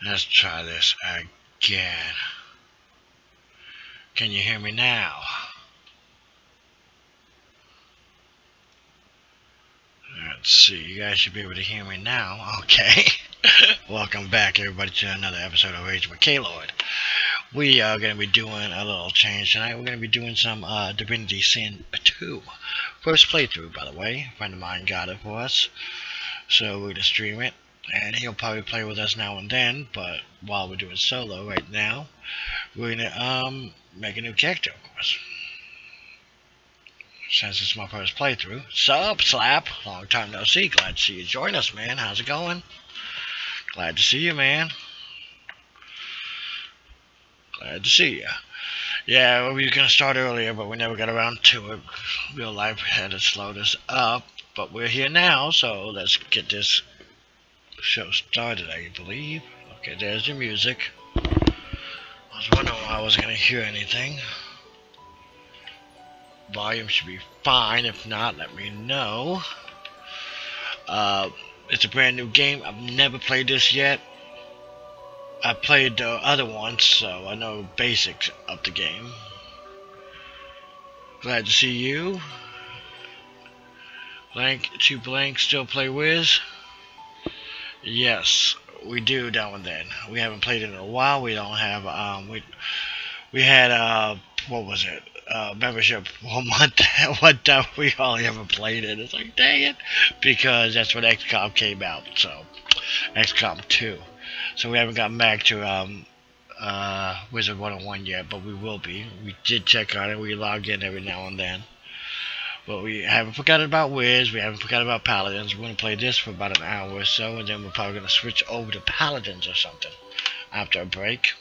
Let's try this again. Can you hear me now? Let's see, you guys should be able to hear me now. Okay. Welcome back, everybody, to another episode of Rage with K-Lord. We are going to be doing a little change tonight. We're going to be doing some Divinity Sin 2. First playthrough, by the way. A friend of mine got it for us. So we're going to stream it. And he'll probably play with us now and then. But while we're doing solo right now, we're going to make a new character, of course. Since it's my first playthrough. Sup, Slap? Long time no see. Glad to see you join us, man. How's it going? Glad to see you, man. Glad to see you. Yeah, well, we were going to start earlier, but we never got around to it. Real life had to slow us up. But we're here now, so let's get this show started, I believe. Okay, there's the music. I was wondering why I wasn't going to hear anything. Volume should be fine. If not, let me know. It's a brand new game. I've never played this yet. I played the other ones, so I know basics of the game. Glad to see you. Blank to Blank still play Wiz? Yes, we do now and then. We haven't played it in a while. We don't have we had what was it? Membership 1 month. One time we only ever played it. It's like, dang it, because that's when XCOM came out. So XCOM 2. So we haven't gotten back to Wizard 101 yet, but we will be. We did check on it. We log in every now and then. But we haven't forgotten about Wiz. We haven't forgotten about Paladins. We're going to play this for about an hour or so, and then we're probably going to switch over to Paladins or something after a break.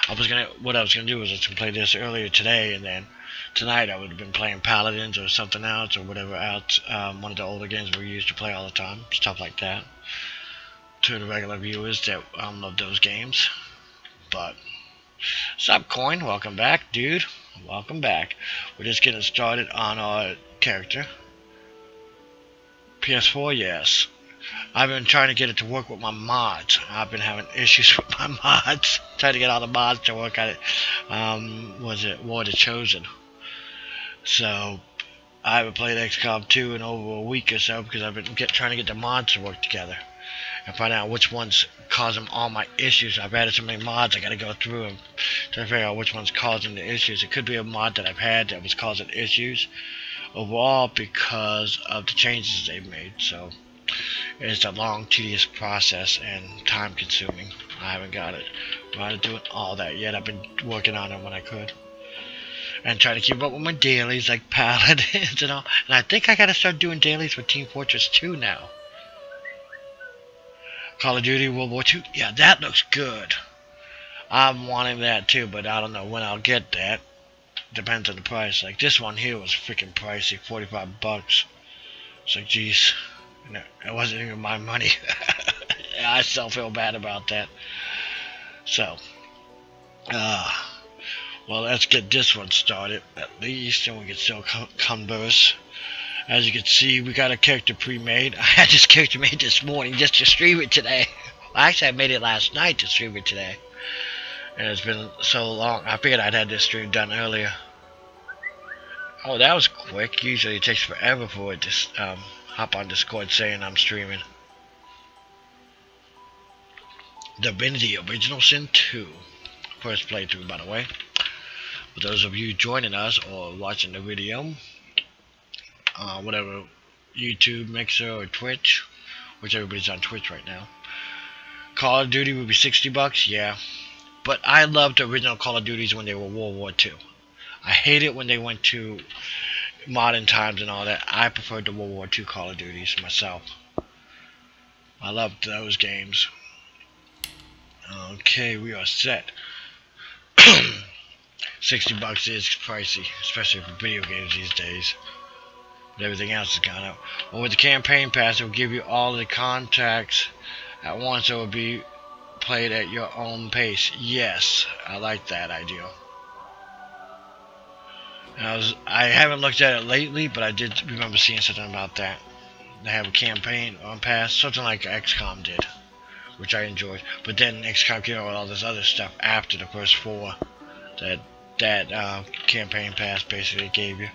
What I was going to do was I was going to play this earlier today, and then tonight I would have been playing Paladins or something else or whatever else. One of the older games we used to play all the time. Stuff like that. To the regular viewers that love those games. But sup, Coin, welcome back, dude. Welcome back. We're just getting started on our character. PS4, yes. I've been trying to get it to work with my mods. I've been having issues with my mods. Trying to get all the mods to work on it. Was it War the Chosen? So I haven't played XCOM 2 in over a week or so because I've been trying to get the mods to work together and find out which ones causing all my issues. I've added so many mods, I gotta go through and try to figure out which one's causing the issues. It could be a mod that I've had that was causing issues overall because of the changes they've made. So it's a long, tedious process and time consuming. I haven't got it around to doing all that yet. I've been working on it when I could. And trying to keep up with my dailies like Paladins and all. And I think I gotta start doing dailies with Team Fortress 2 now. Call of Duty World War II. Yeah, that looks good. I'm wanting that too, but I don't know when I'll get that. Depends on the price. Like this one here was freaking pricey, 45 bucks. It's like, geez, it wasn't even my money. I still feel bad about that. So, well, let's get this one started at least, and we can still converse. As you can see, we got a character pre-made. I had this character made this morning just to stream it today. Well, actually, I made it last night to stream it today. And it's been so long. I figured I'd had this stream done earlier. Oh, that was quick. Usually it takes forever for it to hop on Discord saying I'm streaming. Divinity Original Sin 2. First playthrough, by the way. For those of you joining us or watching the video, whatever, YouTube, Mixer, or Twitch, which everybody's on Twitch right now. Call of Duty would be 60 bucks, yeah. But I loved the original Call of Duties when they were World War II. I hate it when they went to modern times and all that. I preferred the World War II Call of Duties myself. I loved those games. Okay, we are set. 60 bucks is pricey, especially for video games these days. But everything else has gone up. Well, with the campaign pass, it will give you all the contacts at once. It will be played at your own pace. Yes, I like that idea. I haven't looked at it lately, but I did remember seeing something about that. They have a campaign on pass, something like XCOM did, which I enjoyed. But then XCOM came out with all this other stuff after the first 4 that campaign pass basically gave you.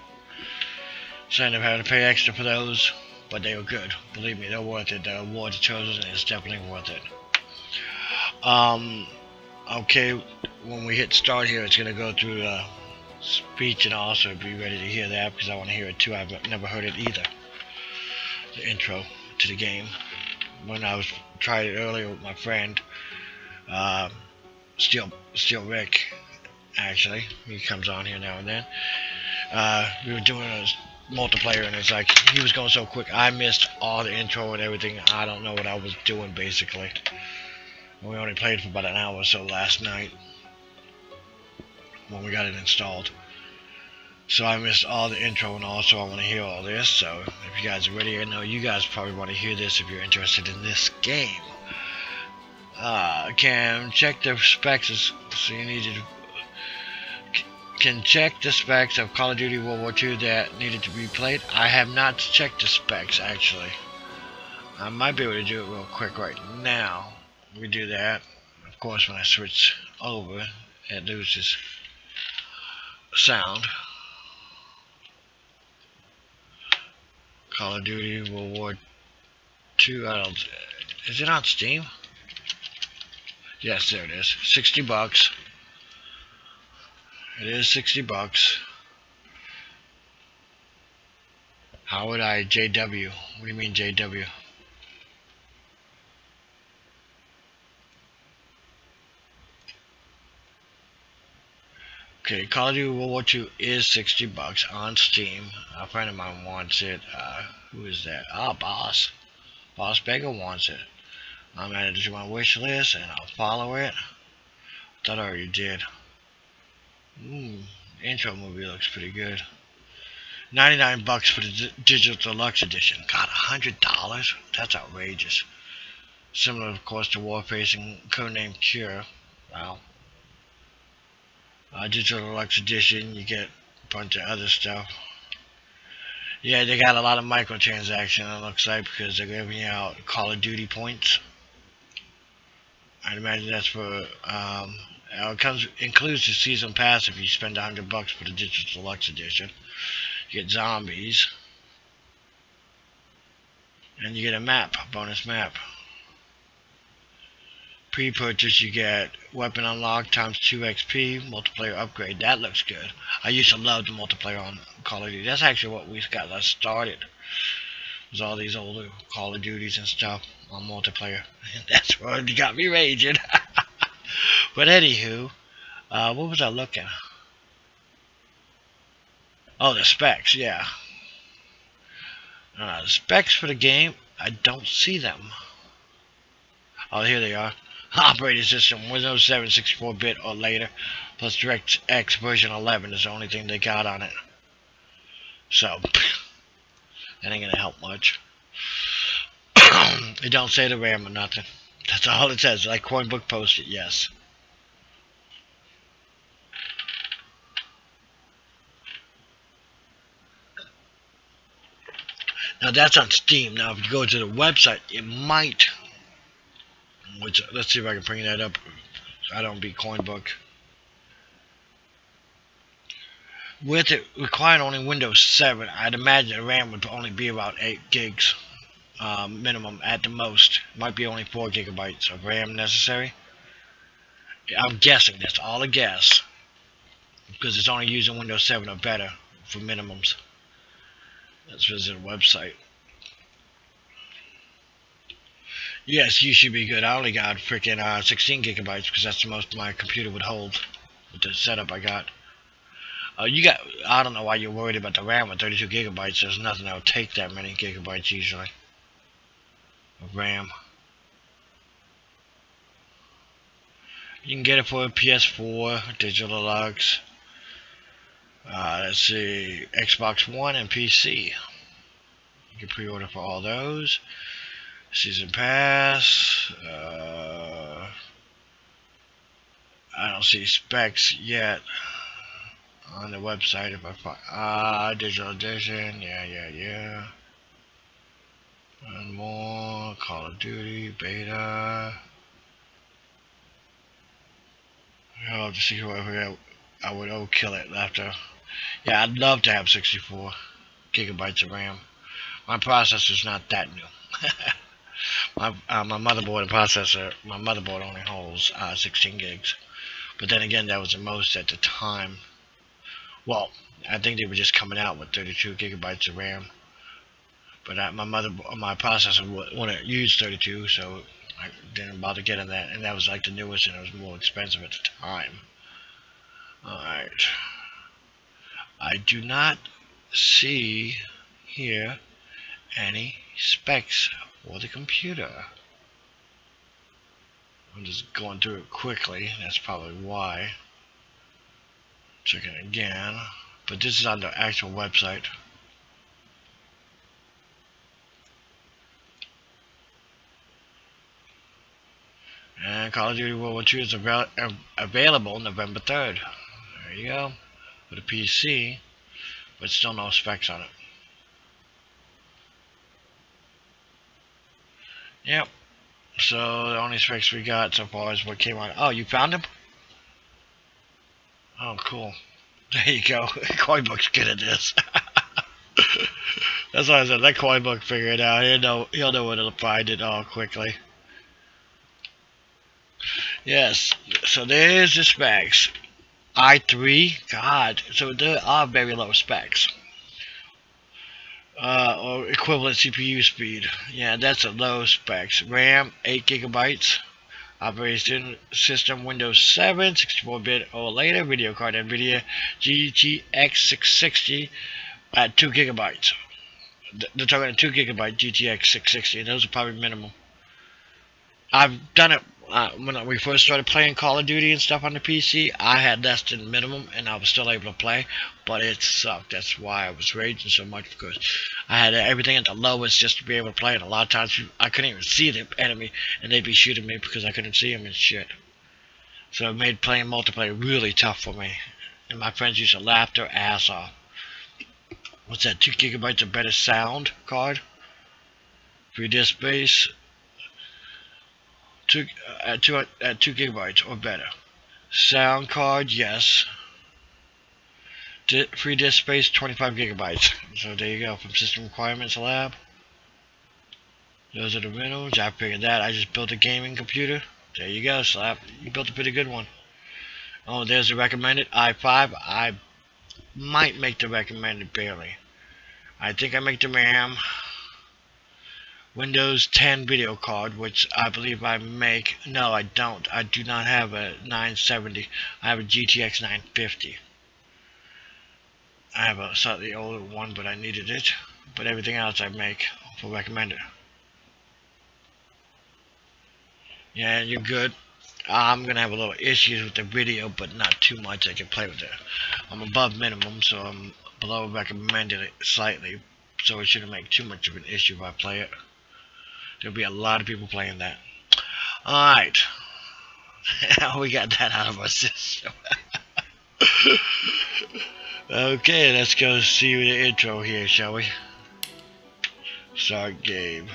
So I ended up having to pay extra for those, but they were good. Believe me, they're worth it. The War of the Chosen is definitely worth it. Okay, when we hit start here, it's going to go through the speech and also be ready to hear that because I want to hear it too. I've never heard it either. The intro to the game. When I was tried it earlier with my friend, Steel Rick, actually. He comes on here now and then. We were doing a multiplayer and it's like he was going so quick I missed all the intro and everything. I don't know what I was doing basically. And we only played for about an hour or so last night when we got it installed. So I missed all the intro and also I want to hear all this. So if you guys are ready, I know you guys probably want to hear this if you're interested in this game. Can check the specs, so you need to can check the specs of Call of Duty World War II that needed to be played. I have not checked the specs actually. I might be able to do it real quick right now. We do that. Of course, when I switch over, it loses sound. Call of Duty World War II. I don't. Is it on Steam? Yes, there it is. $60. It is $60. How would I JW? What do you mean JW? Okay, Call of Duty World War II is $60 on Steam. A friend of mine wants it. Who is that? Boss. Boss Beggar wants it. I'm added it to my wish list and I'll follow it. Thought I already did. Intro movie looks pretty good. $99 for the digital deluxe edition. God, $100? That's outrageous. Similar, of course, to Warface and Codename Cure. Wow. Digital deluxe edition, you get a bunch of other stuff. Yeah, they got a lot of microtransactions, it looks like, because they're giving you out Call of Duty points. I'd imagine that's for it includes the season pass if you spend $100 for the digital deluxe edition. You get zombies, and you get a map, a bonus map. Pre-purchase, you get weapon unlock times 2 XP, multiplayer upgrade. That looks good. I used to love the multiplayer on Call of Duty. That's actually what we got us started. Was all these older Call of Duties and stuff on multiplayer. And that's what got me raging. But anywho, what was I looking? Oh, the specs, yeah. The specs for the game, I don't see them. Oh, here they are. Operating system, Windows 7 64-bit or later, plus DirectX version 11 is the only thing they got on it. So, that ain't gonna help much. It don't say the RAM or nothing. That's all it says. Like Coinbook posted, yes. Now that's on Steam. Now if you go to the website, it might. Which let's see if I can bring that up. So I don't be Coinbook. With it requiring only Windows 7, I'd imagine the RAM would only be about 8 gigs minimum at the most. Might be only 4 gigabytes of RAM necessary. I'm guessing. That's all a guess. Because it's only using Windows 7 or better for minimums. Let's visit the website. Yes, you should be good. I only got freaking 16 gigabytes because that's the most my computer would hold with the setup I got. I don't know why you're worried about the RAM with 32 gigabytes. There's nothing that will take that many gigabytes usually of RAM. You can get it for PS4, Digital Deluxe. Let's see, Xbox One and PC. You can pre-order for all those. Season Pass. I don't see specs yet on the website. If I find Digital Edition, yeah. And more Call of Duty beta. I'll have to see whoever I would kill it after. Yeah, I'd love to have 64 gigabytes of RAM. My processor's not that new. my motherboard and processor, my motherboard only holds 16 gigs. But then again, that was the most at the time. Well, I think they were just coming out with 32 gigabytes of RAM. But my processor wouldn't use 32, so I didn't bother getting that. And that was like the newest, and it was more expensive at the time. Alright. I do not see here any specs for the computer. I'm just going through it quickly. That's probably why. Checking again. But this is on the actual website. And Call of Duty World War II is available November 3rd. There you go. For the PC. But still no specs on it. Yep. So the only specs we got so far is what came on. Oh, you found him? Oh, cool. There you go. Coin book's good at this. That's why I said that coin book figure it out. He'll know where to find it all quickly. Yes. So there's the specs. i3. God. So there are very low specs. Or equivalent CPU speed. Yeah, that's a low specs. RAM 8 gigabytes. Operating system Windows 7, 64-bit or later. Video card NVIDIA GTX 660 at 2 gigabytes. They're talking a 2 gigabyte GTX 660, and those are probably minimum. I've done it when we first started playing Call of Duty and stuff on the PC. I had less than minimum, and I was still able to play, but it sucked. That's why I was raging so much, because I had everything at the lowest just to be able to play, and a lot of times I couldn't even see the enemy, and they'd be shooting me because I couldn't see them and shit. So it made playing multiplayer really tough for me, and my friends used to laugh their ass off. What's that, 2 gigabytes of better sound card? 3 disk space. 2 gigabytes or better. Sound card, yes. 3 disk space, 25 gigabytes. So there you go, from System Requirements Lab. Those are the minimums. I figured that. I just built a gaming computer. There you go, Slap. You built a pretty good one. Oh, there's the recommended i5. I might make the recommended barely. I think I make the RAM. Windows 10 video card, which I believe I make. No, I don't. I do not have a 970. I have a GTX 950. I have a slightly older one, but I needed it. But everything else I make for recommended. Yeah, you're good. I'm gonna have a little issues with the video, but not too much. I can play with it. I'm above minimum, so I'm below recommended slightly. So it shouldn't make too much of an issue if I play it. There'll be a lot of people playing that. Alright. We got that out of our system. Okay, let's go see the intro here, shall we? Start game.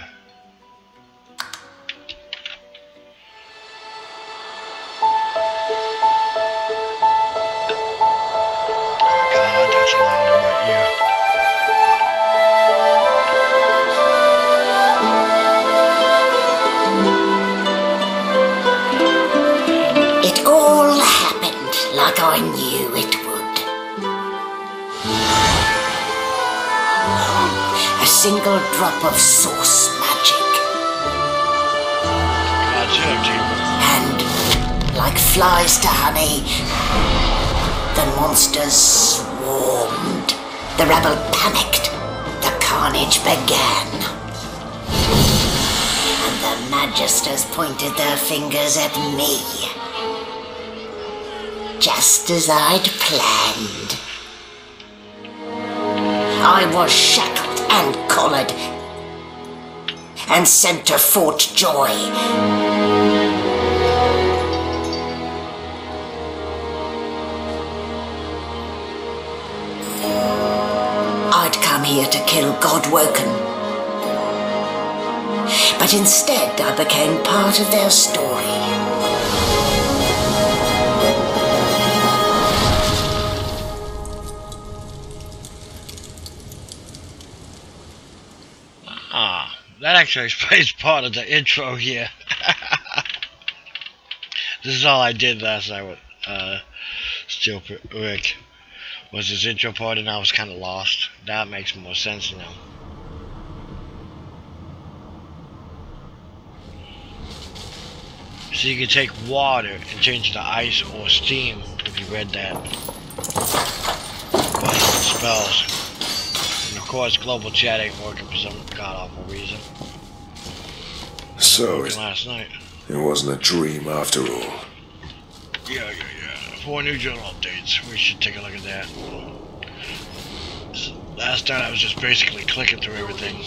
God, that's loud in my ear. Like I knew it would. A single drop of source magic. And like flies to honey, the monsters swarmed. The rabble panicked. The carnage began. And the magisters pointed their fingers at me. Just as I'd planned. I was shackled and collared and sent to Fort Joy. I'd come here to kill Godwoken, but instead I became part of their story. that actually explains part of the intro here. This is all I did last night with Steel Rick. Was his intro part, and I was kind of lost. That makes more sense now. So you can take water and change it to ice or steam, if you read that. Well, spells. And of course, global chat ain't working for some god-awful reason. So last night. It wasn't a dream after all. Yeah. 4 new journal updates. We should take a look at that. Last night I was just basically clicking through everything.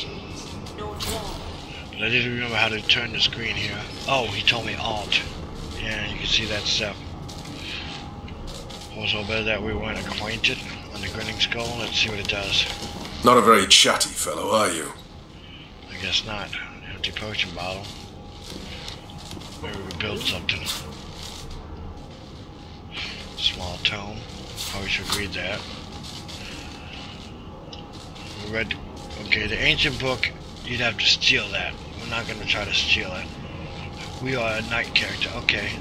But I didn't remember how to turn the screen here. Oh, he told me Alt. Yeah, you can see that step. Also, better that we weren't acquainted on the Grinning Skull. Let's see what it does. Not a very chatty fellow, are you? I guess not. Empty potion bottle. Maybe we build something. Small tome. Probably should read that. We read. Okay, the ancient book. You'd have to steal that. We're not going to try to steal it. We are a knight character. Okay.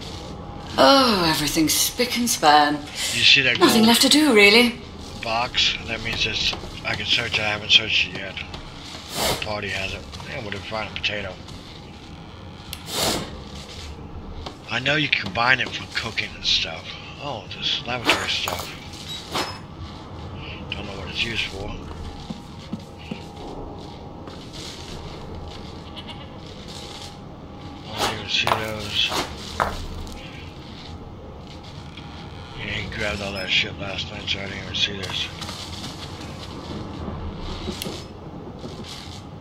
Oh, everything's spick and span. You see that Nothing left to do, really. box? That means it's. I can search it. I haven't searched it yet. What party has it? Yeah, we'll find a potato. I know you can combine it for cooking and stuff. Oh, this laboratory stuff. Don't know what it's used for. I don't even see those. Yeah, he grabbed all that shit last night, so I didn't even see this.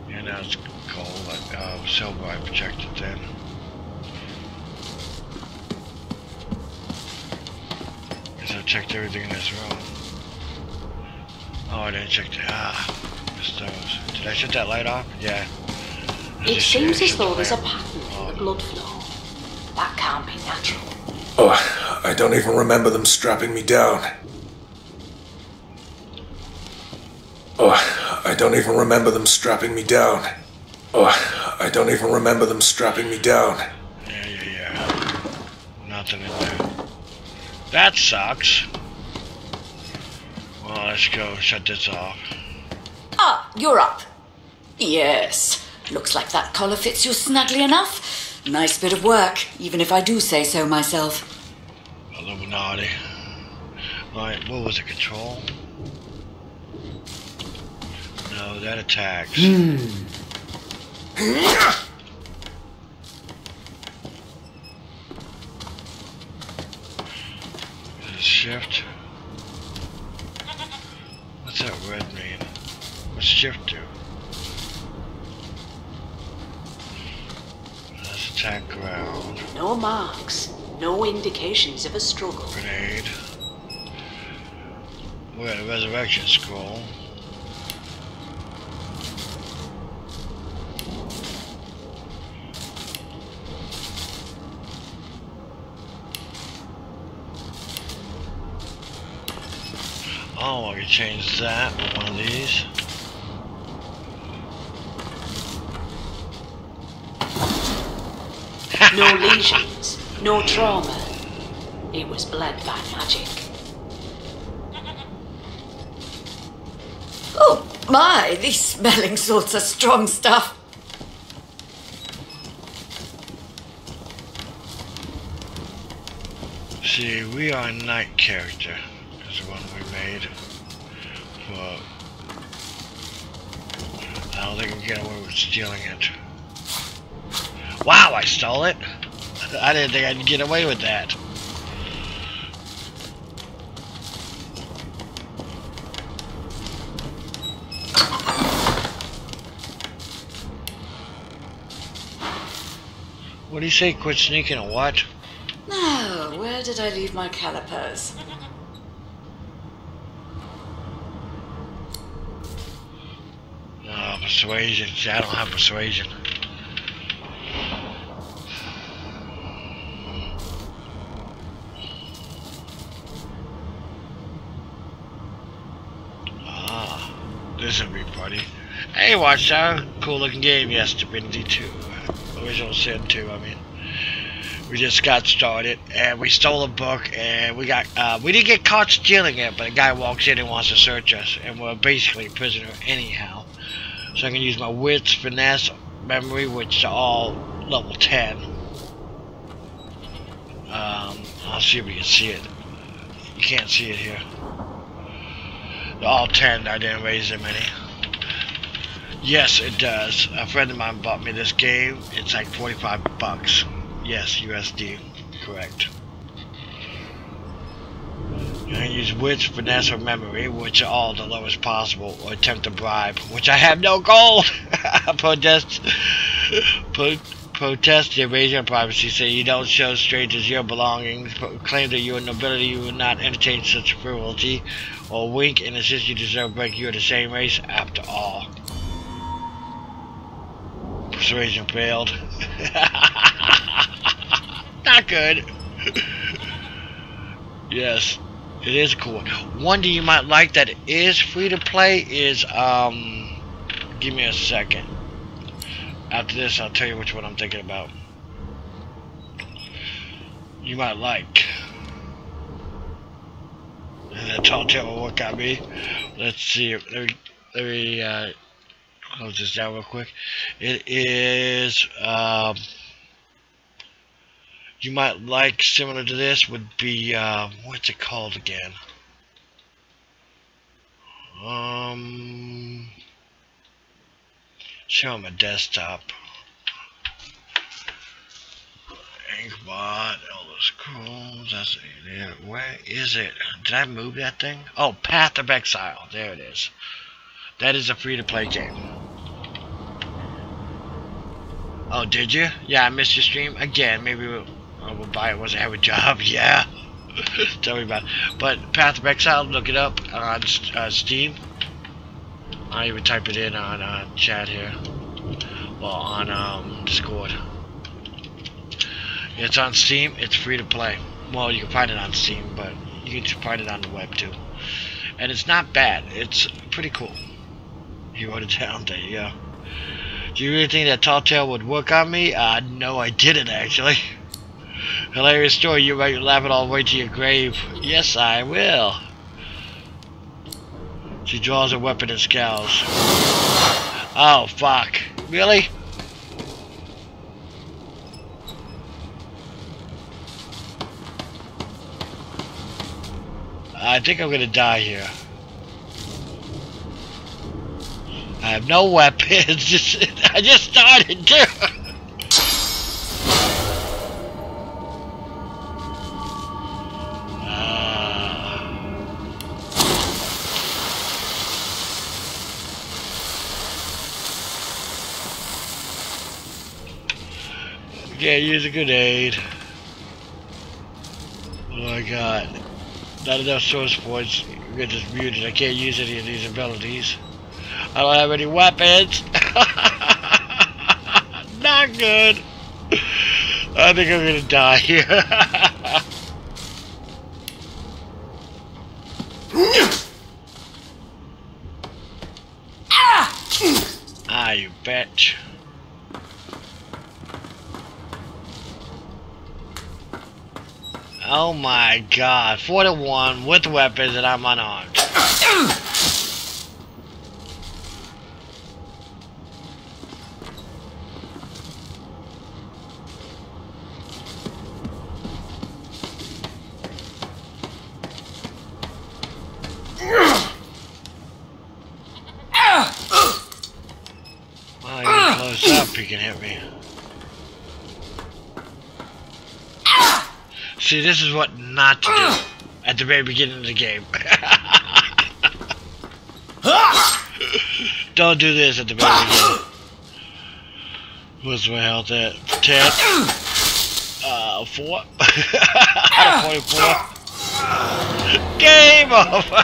Yeah, now it's gold, but silver I projected then. Guess I checked everything in this room. Oh, I didn't check the missed those. Did I shut that light off? Yeah. It seems as though there's a pattern in the blood flow. That can't be natural. Oh, I don't even remember them strapping me down. Oh, I don't even remember them strapping me down. Oh, I don't even remember them strapping me down. Yeah. Nothing in there. That sucks. Well, let's go shut this off. Ah, you're up. Yes. Looks like that collar fits you snugly enough. Nice bit of work, even if I do say so myself. Illuminati. Right, what was it? Control? No, that attacks. Shift. What's that red mean? What's shift do? Let's attack ground. No marks, no indications of a struggle. Grenade. We're at a resurrection scroll. Oh, I can change that with one of these. No lesions, no trauma. It was bled by magic. Oh, my, these smelling salts are strong stuff. See, we are a knight character. Is the one we made. For I don't think we can get away with stealing it. Wow, I stole it. I didn't think I'd get away with that. What do you say? Quit sneaking or what? Now, where did I leave my calipers? Persuasion. See, I don't have persuasion. This would be funny. Hey, Watchtower. Cool looking game. Yes, Divinity 2. Original Sin 2, I mean. We just got started, and we stole a book, and we didn't get caught stealing it, but a guy walks in and wants to search us, and we're basically a prisoner anyhow. So I can use my wits, finesse, memory, which are all level 10. I'll see if we can see it. You can't see it here. They're all 10, I didn't raise them any. Yes, it does. A friend of mine bought me this game. It's like 45 bucks. Yes, USD. Correct. You can use wits, finesse, or memory, which are all the lowest possible, or attempt to bribe, which I have no gold! Protest the invasion of privacy, say you don't show strangers your belongings, claim that you are nobility, you will not entertain such cruelty, or wink and insist you deserve a break, you are the same race after all. Persuasion failed. Not good. Yes, it is cool. One that you might like that is free to play is give me a second. After this, I'll tell you which one I'm thinking about. You might like. And that tall tale will work on me. Let's see. Let me close this down real quick. It is you might like, similar to this would be what's it called again? Show my desktop. Inkbot, Elder Scrolls, that's it. Where is it? Did I move that thing? Oh, Path of Exile. There it is. That is a free-to-play game. Oh, did you? Yeah, I missed your stream. Again, maybe we'll buy it once I have a job. Yeah. Tell me about it. But Path of Exile, look it up on Steam. I'll even type it in on chat here. Well, on Discord. It's on Steam. It's free to play. Well, you can find it on Steam, but you can find it on the web too. And it's not bad. It's pretty cool. He wrote it down. There you go. Do you really think that Tall Tale would work on me? No, I didn't actually. Hilarious story. You might laugh it all the way to your grave. Yes, I will. She draws a weapon and scowls. Oh, fuck. Really? I think I'm gonna die here. I have no weapons. I just started too. Can't use a grenade. What do I got? Not enough source points. Get this muted. I can't use any of these abilities. I don't have any weapons. Not good. I think I'm gonna die here. Ah, you bitch. Oh my god, 4-1 with weapons and I'm unarmed. Well, you're close up, he can hit me. See, this is what not to do at the very beginning of the game. Don't do this at the very beginning. What's my health at? 10? 4? Out of 44? Game over!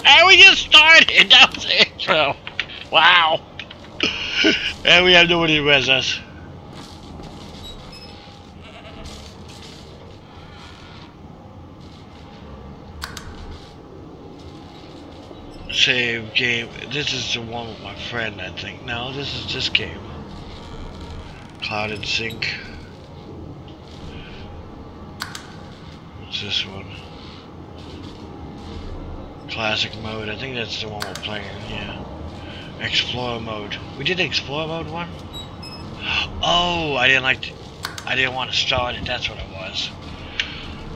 And we just started! That was the intro! Wow! And we have nobody to res us. Save game. This is the one with my friend, I think. No, this is this game. Cloud and Sync. What's this one? Classic mode. I think that's the one we're playing. Yeah. Explorer mode. We did Explorer mode one. Oh, I didn't want to start it. That's what it was.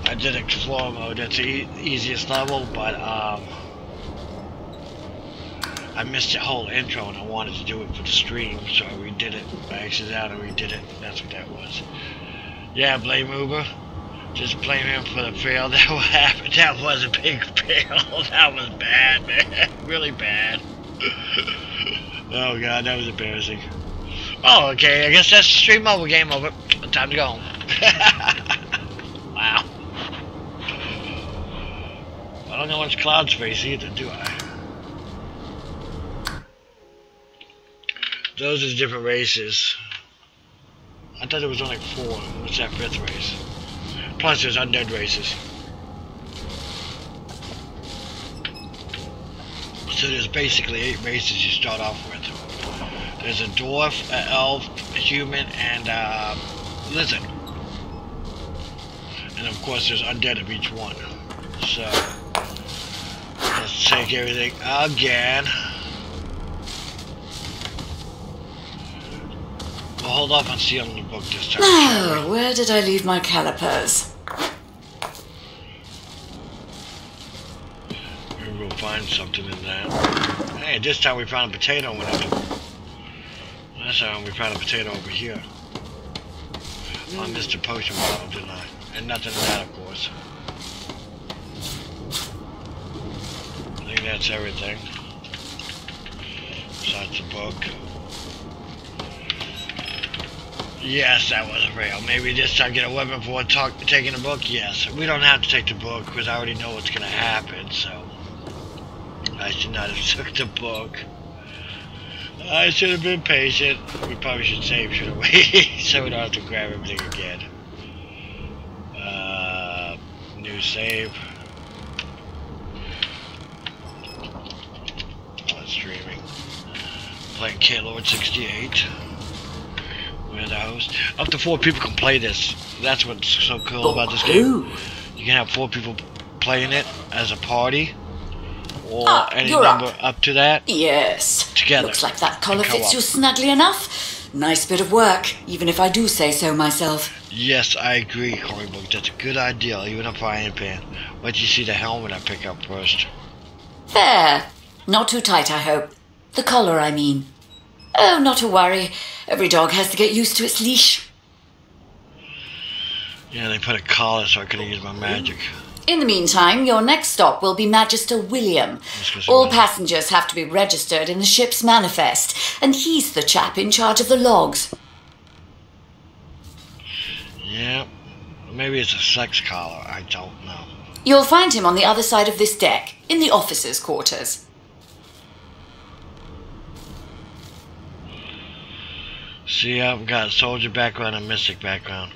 I did Explorer mode. That's the easiest level, but I missed the whole intro and I wanted to do it for the stream, so I redid it. I exited out and redid it. That's what that was. Yeah, blame Uber. Just blame him for the fail that happened. That was a big fail. That was bad, man. Really bad. Oh god, that was embarrassing. Oh, okay. I guess that's stream over. Game over. Time to go home. Wow. I don't know much cloud space either, do I? Those are different races. I thought there was only 4. What's that 5th race? Plus there's undead races. So there's basically 8 races you start off with. There's a dwarf, an elf, a human, and a lizard. And of course there's undead of each one. So let's take everything again. We'll hold off on sealing the book this time. Oh, where did I leave my calipers? Maybe we'll find something in there. Hey, this time we found a potato in it. Last time we found a potato over here. I missed a potion bottle, didn't I? And nothing in that, of course. I think that's everything. Besides the book. Yes, that was real. Maybe this time get a weapon for taking the book? Yes. We don't have to take the book because I already know what's going to happen, so I should not have took the book. I should have been patient. We probably should save, shouldn't we? So we don't have to grab everything again. New save. Oh, streaming. Playing K-Lord 68. We're the host. Up to 4 people can play this. That's what's so cool about this game. You can have 4 people playing it as a party. Or any number up to that. Yes. Together. Looks like that collar fits you snugly enough. Nice bit of work, even if I do say so myself. Yes, I agree, Comic Book. That's a good idea, even a frying pan. Wait till you see the helmet I pick up first. There. Not too tight, I hope. The collar, I mean. Oh, not to worry. Every dog has to get used to its leash. Yeah, they put a collar so I couldn't use my magic. In the meantime, your next stop will be Magister William. All passengers have to be registered in the ship's manifest, and he's the chap in charge of the logs. Yeah, maybe it's a sex collar. I don't know. You'll find him on the other side of this deck, in the officers' quarters. See, I've got a soldier background and mystic background.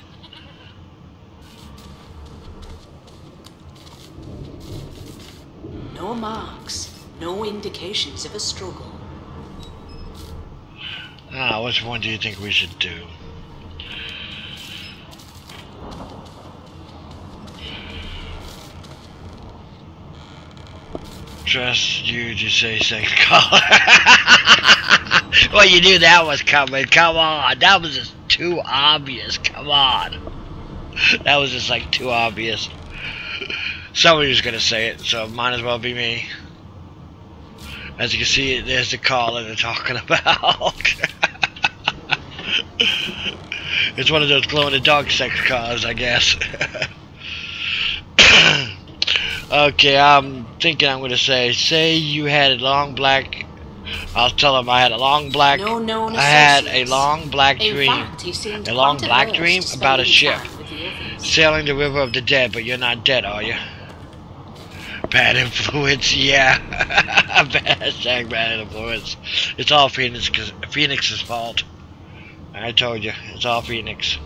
No marks, no indications of a struggle. Ah, which one do you think we should do? Trust you to say sex collar. Well, you knew that was coming. Come on. That was just too obvious. Come on. That was just like too obvious. Somebody was gonna say it, so it might as well be me. As you can see, there's the collar they're talking about. It's one of those glow-in-the-dark sex collars, I guess. Okay, I'm thinking I'm gonna say you had a long black. I'll tell him I had a long black. I had a long black dream. A long black dream about a ship sailing the river of the dead, but you're not dead, are you? Bad influence, yeah. Hashtag bad influence. It's all Phoenix's fault. I told you, it's all Phoenix.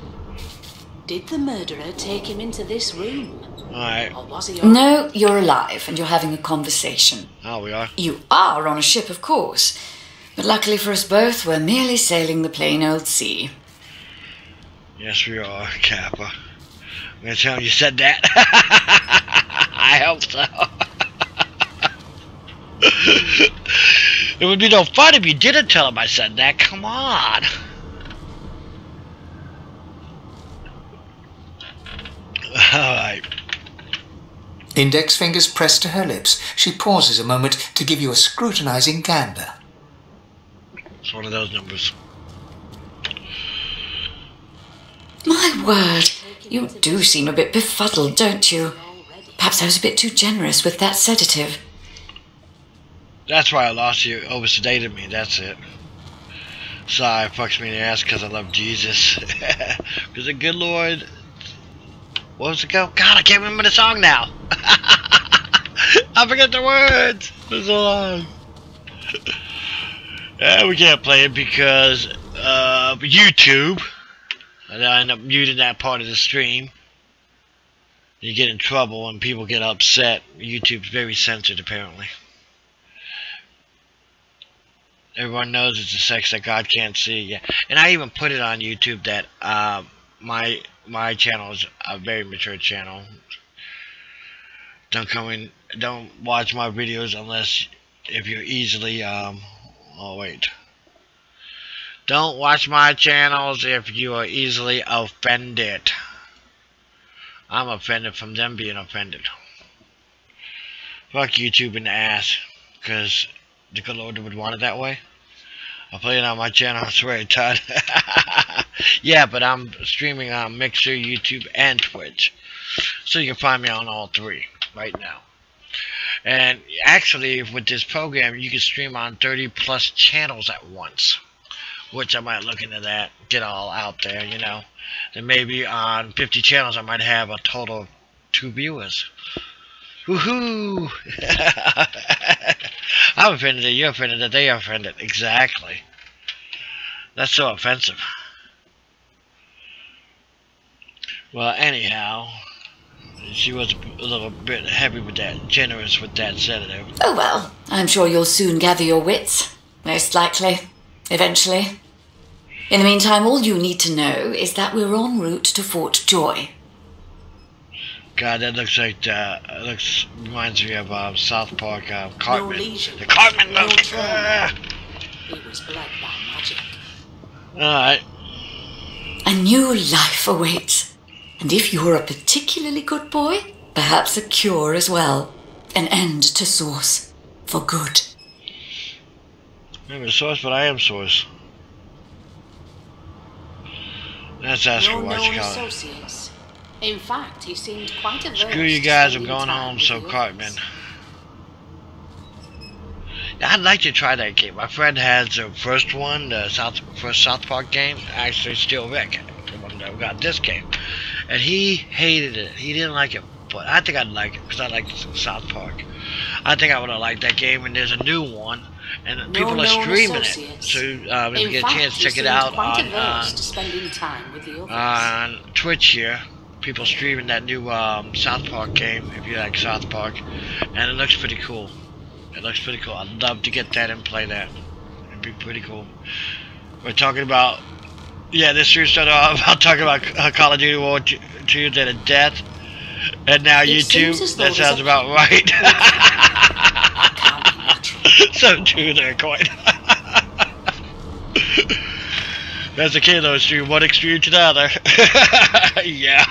Did the murderer take him into this room? Alright. Or was he? No, you're alive and you're having a conversation. Oh, we are? You are on a ship, of course. But luckily for us both, we're merely sailing the plain old sea. Yes, we are, Kappa. I'm gonna tell him you said that. I hope so. It would be no fun if you didn't tell him I said that. Come on. Alright. Index fingers pressed to her lips, she pauses a moment to give you a scrutinizing gander. It's one of those numbers. My word, you do seem a bit befuddled, don't you? Perhaps I was a bit too generous with that sedative. That's why I lost you. Oversedated me, that's it. Sorry, fucks me in the ass because I love Jesus. Because the good Lord... What was it called? God, I can't remember the song now. I forget the words. It's so long. We can't play it because YouTube. And I end up muting that part of the stream. You get in trouble and people get upset. YouTube's very censored, apparently. Everyone knows it's a sex that God can't see. Yeah, and I even put it on YouTube that my channel is a very mature channel. Don't watch my videos unless if you're easily oh wait. Don't watch my channels if you are easily offended. I'm offended from them being offended. Fuck YouTube in the ass, because the good Lord would want it that way. I'll play it on my channel, I swear, Todd. Yeah, but I'm streaming on Mixer, YouTube, and Twitch. So you can find me on all three right now. And actually, with this program, you can stream on 30 plus channels at once. Which I might look into that, get all out there, you know. Then maybe on 50 channels, I might have a total of 2 viewers. Woohoo! I'm offended that you're offended that they are offended. Exactly. That's so offensive. Well, anyhow, she was a little bit heavy with that, generous with that sedative. Oh well, I'm sure you'll soon gather your wits. Most likely. Eventually. In the meantime, all you need to know is that we're en route to Fort Joy. God, that looks like reminds me of South Park, Cartman. No lesion. The Cartman No look. trauma. It was bled by magic. Alright. A new life awaits. And if you're a particularly good boy, perhaps a cure as well. An end to Source. For good. I'm a source, but I am source. That's asking No what known you call it. associates. In fact, he seemed quite averse. Screw you to guys, I'm spending going time home, with so the Cartman. others. I'd like to try that game. My friend has the first one, the first South Park game. Actually, Steel Rick, the one that got this game, and he hated it. He didn't like it, but I think I'd like it because I like South Park. I think I would have liked that game. And there's a new one, and people are known streaming it. associates. So if you In get a fact, chance, he check it seemed out quite averse to spending time with the others. on Twitch here. People streaming that new South Park game, if you like South Park, and it looks pretty cool. It looks pretty cool. I'd love to get that and play that. It'd be pretty cool. We're talking about, yeah, this year started off about talking about Call of Duty World 2 to death, and now It seems YouTube. as though That there's sounds a- about right. Can't be natural. So true there, quite. That's a Kalo extreme, one extreme to the other. Yeah.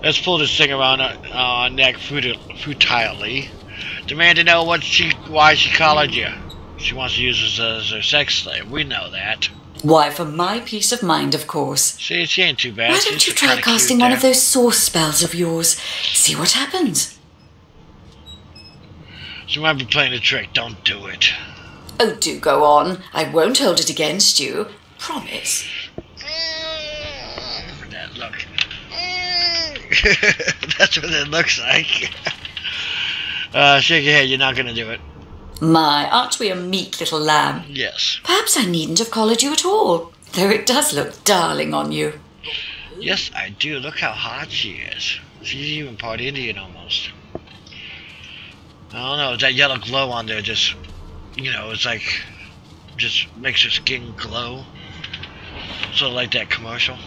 Let's pull this thing around our neck futilely. Demand to know why she collared you. She wants to use us as her sex slave. We know that. Why, for my peace of mind, of course. See, she ain't too bad. Why She's don't you kinda try cute casting one there. of those source spells of yours? See what happens. She might be playing a trick. Don't do it. Oh, do go on. I won't hold it against you. Promise. That look. That's what it looks like. Shake your head. You're not gonna do it. My, aren't we a meek little lamb? Yes. Perhaps I needn't have collared you at all, though it does look darling on you. Yes, I do. Look how hot she is. She's even part Indian almost. I don't know. That yellow glow on there just, you know, it's like, just makes her skin glow. Sort of like that commercial.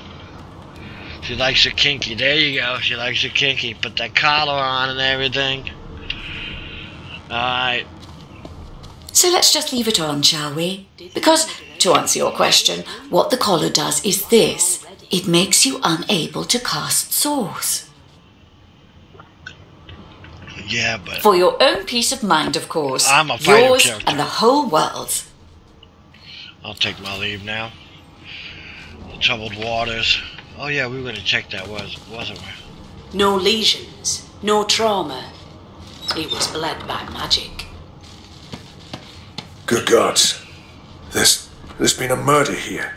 She likes it kinky. There you go. She likes it kinky. Put that collar on and everything. Alright. So let's just leave it on, shall we? Because, to answer your question, what the collar does is this. It makes you unable to cast Source. Yeah, but... For your own peace of mind, of course. I'm a fighter Yours character. and the whole world's. I'll take my leave now. Troubled waters. Oh yeah, we were going to check that, wasn't we? No lesions, no trauma. He was bled by magic. Good gods. There's been a murder here.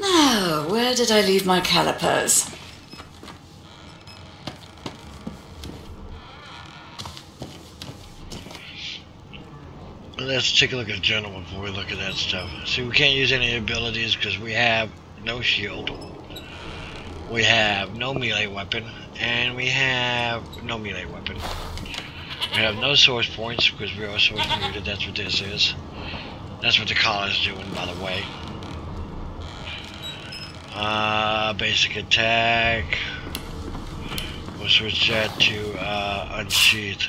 Now, where did I leave my calipers? Let's take a look at the journal before we look at that stuff. See, we can't use any abilities because we have no shield. We have no melee weapon. And we have no melee weapon. We have no source points because we are source muted. That's what this is. That's what the collar is doing, by the way. Basic attack. We'll switch that to unsheath.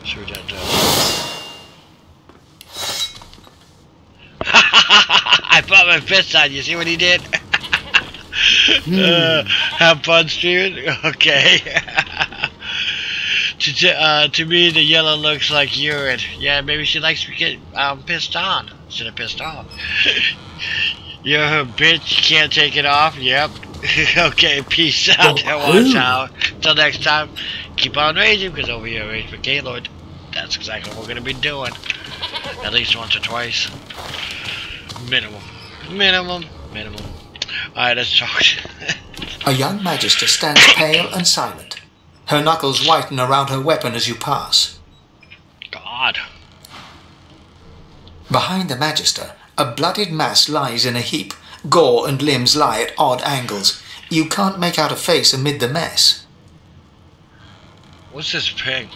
See what that does. I put my fist on you. See what he did? Have fun streaming? Okay. To me, the yellow looks like urine. Yeah, maybe she likes to get pissed on instead of pissed off. You're her bitch. You can't take it off. Yep. Okay, peace out and watch out. Till next time, keep on raging because over here, Rage for Gaylord. That's exactly what we're going to be doing. At least once or twice. Minimum. Alright, let's talk. A young magister stands pale and silent. Her knuckles whiten around her weapon as you pass. God. Behind the magister, a bloodied mass lies in a heap. Gore and limbs lie at odd angles. You can't make out a face amid the mess. What's this pig?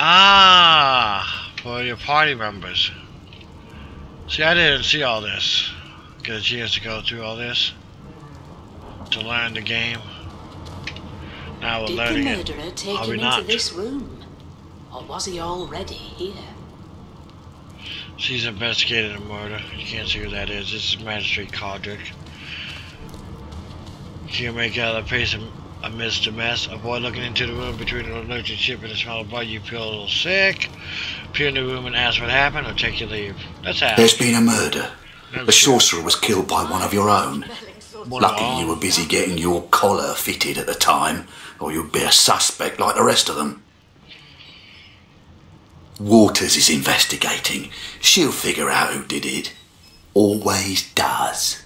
Ah, for your party members. See, I didn't see all this. Get a chance to go through all this to learn the game. Now we're Did the learning it. murderer take Are him we into not? this room? Or was he already here? She's investigating a murder. You can't see who that is. This is Magistrate Codric. You make out a face amidst the mess. Avoid looking into the room between the lurching ship and the smell of blood. You feel a little sick. Appear in the room and ask what happened or take your leave. Let's ask. There's been a murder. The sorcerer was killed by one of your own. Lucky you were busy getting your collar fitted at the time, or you'd be a suspect like the rest of them. Waters is investigating. She'll figure out who did it. Always does.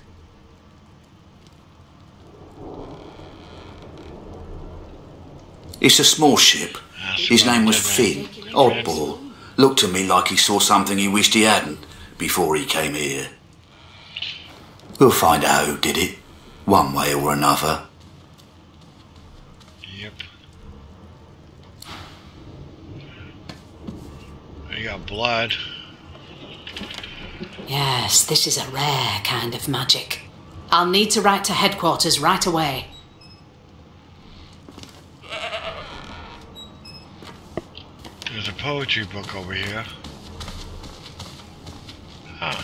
It's a small ship. His name was Finn. Oddball. Looked to me like he saw something he wished he hadn't before he came here. We'll find out who did it, one way or another. Yep. You got blood. Yes, this is a rare kind of magic. I'll need to write to headquarters right away. There's a poetry book over here. Huh.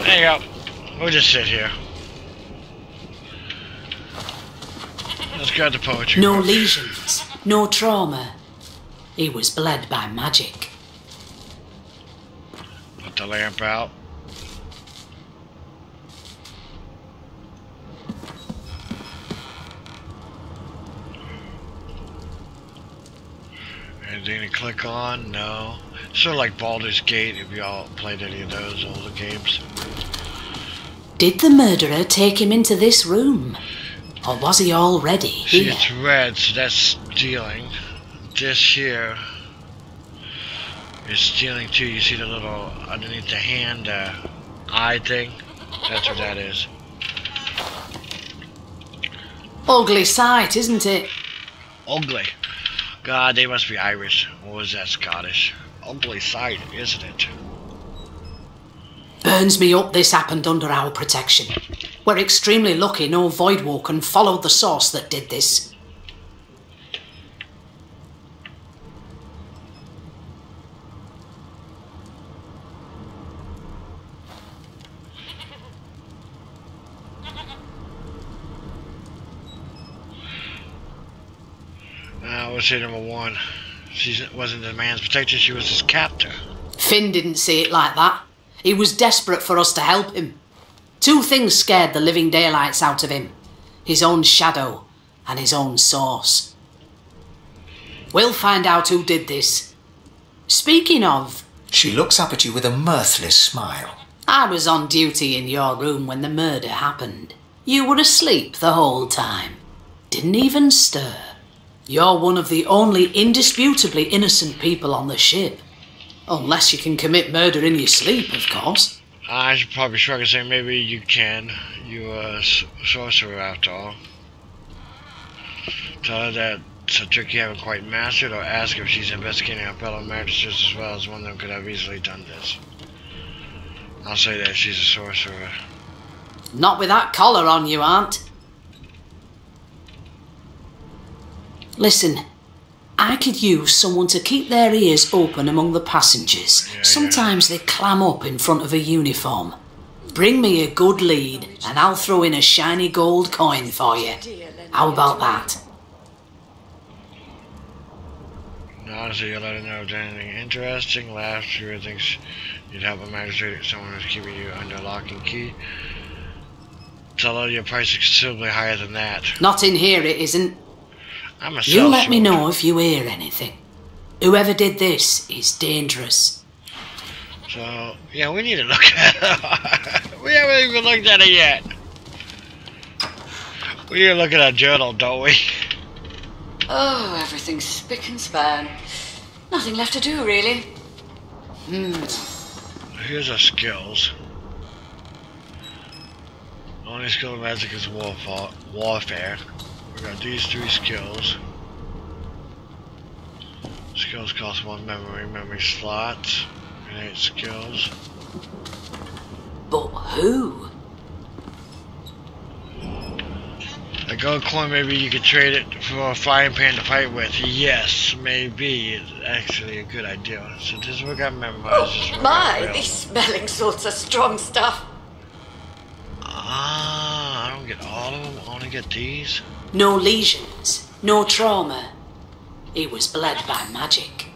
There you go. We'll just sit here. Let's grab the poetry No book. lesions, no trauma. He was bled by magic. Put the lamp out. Anything to click on? No. Sort of like Baldur's Gate if y'all played any of those older games. Did the murderer take him into this room? Or was he already See, here? it's red, so that's stealing. This here is stealing too. You see the little underneath the hand eye thing? That's what that is. Ugly sight, isn't it? Ugly. God, they must be Irish. Or was that Scottish? Ugly sight, isn't it? Burns me up this happened under our protection. We're extremely lucky no Voidwoken followed the source that did this. I would say number one. She wasn't the man's protector, she was his captor. Finn didn't see it like that. He was desperate for us to help him. Two things scared the living daylights out of him. His own shadow and his own source. We'll find out who did this. Speaking of, She looks up at you with a mirthless smile. I was on duty in your room when the murder happened. You were asleep the whole time. Didn't even stir. You're one of the only indisputably innocent people on the ship. Unless you can commit murder in your sleep, of course. I should probably shrug and say maybe you can. You are a sorcerer after all. Tell her that it's a trick you haven't quite mastered, or ask if she's investigating her fellow magisters as well as one of them could have easily done this. I'll say that she's a sorcerer. Not with that collar on, you aren't. Listen, I could use someone to keep their ears open among the passengers. Sometimes they clam up in front of a uniform. Bring me a good lead, and I'll throw in a shiny gold coin for you. How about that? Honestly, you'll let her know if there's anything interesting. Last year, thinks you'd help a magistrate if someone who's keeping you under lock and key. Tell her your price is considerably higher than that. Not in here, it isn't. I'm a You let me sellsword. know if you hear anything. Whoever did this is dangerous. So, yeah, we need to look at it. We haven't even looked at it yet. We need to look at our journal, don't we? Oh, everything's spick and span. Nothing left to do, really. Here's our skills. Only skill of magic is warfare. We got these three skills. Skills cost one memory slots, and 8 skills. But who? A gold coin, maybe you could trade it for a frying pan to fight with. Yes, maybe. It's actually a good idea. So this is what we got memorized. This is what we got My, built. these smelling salts are strong stuff. Ah, I don't get all of them. I only get these. No lesions, no trauma. He was bled by magic.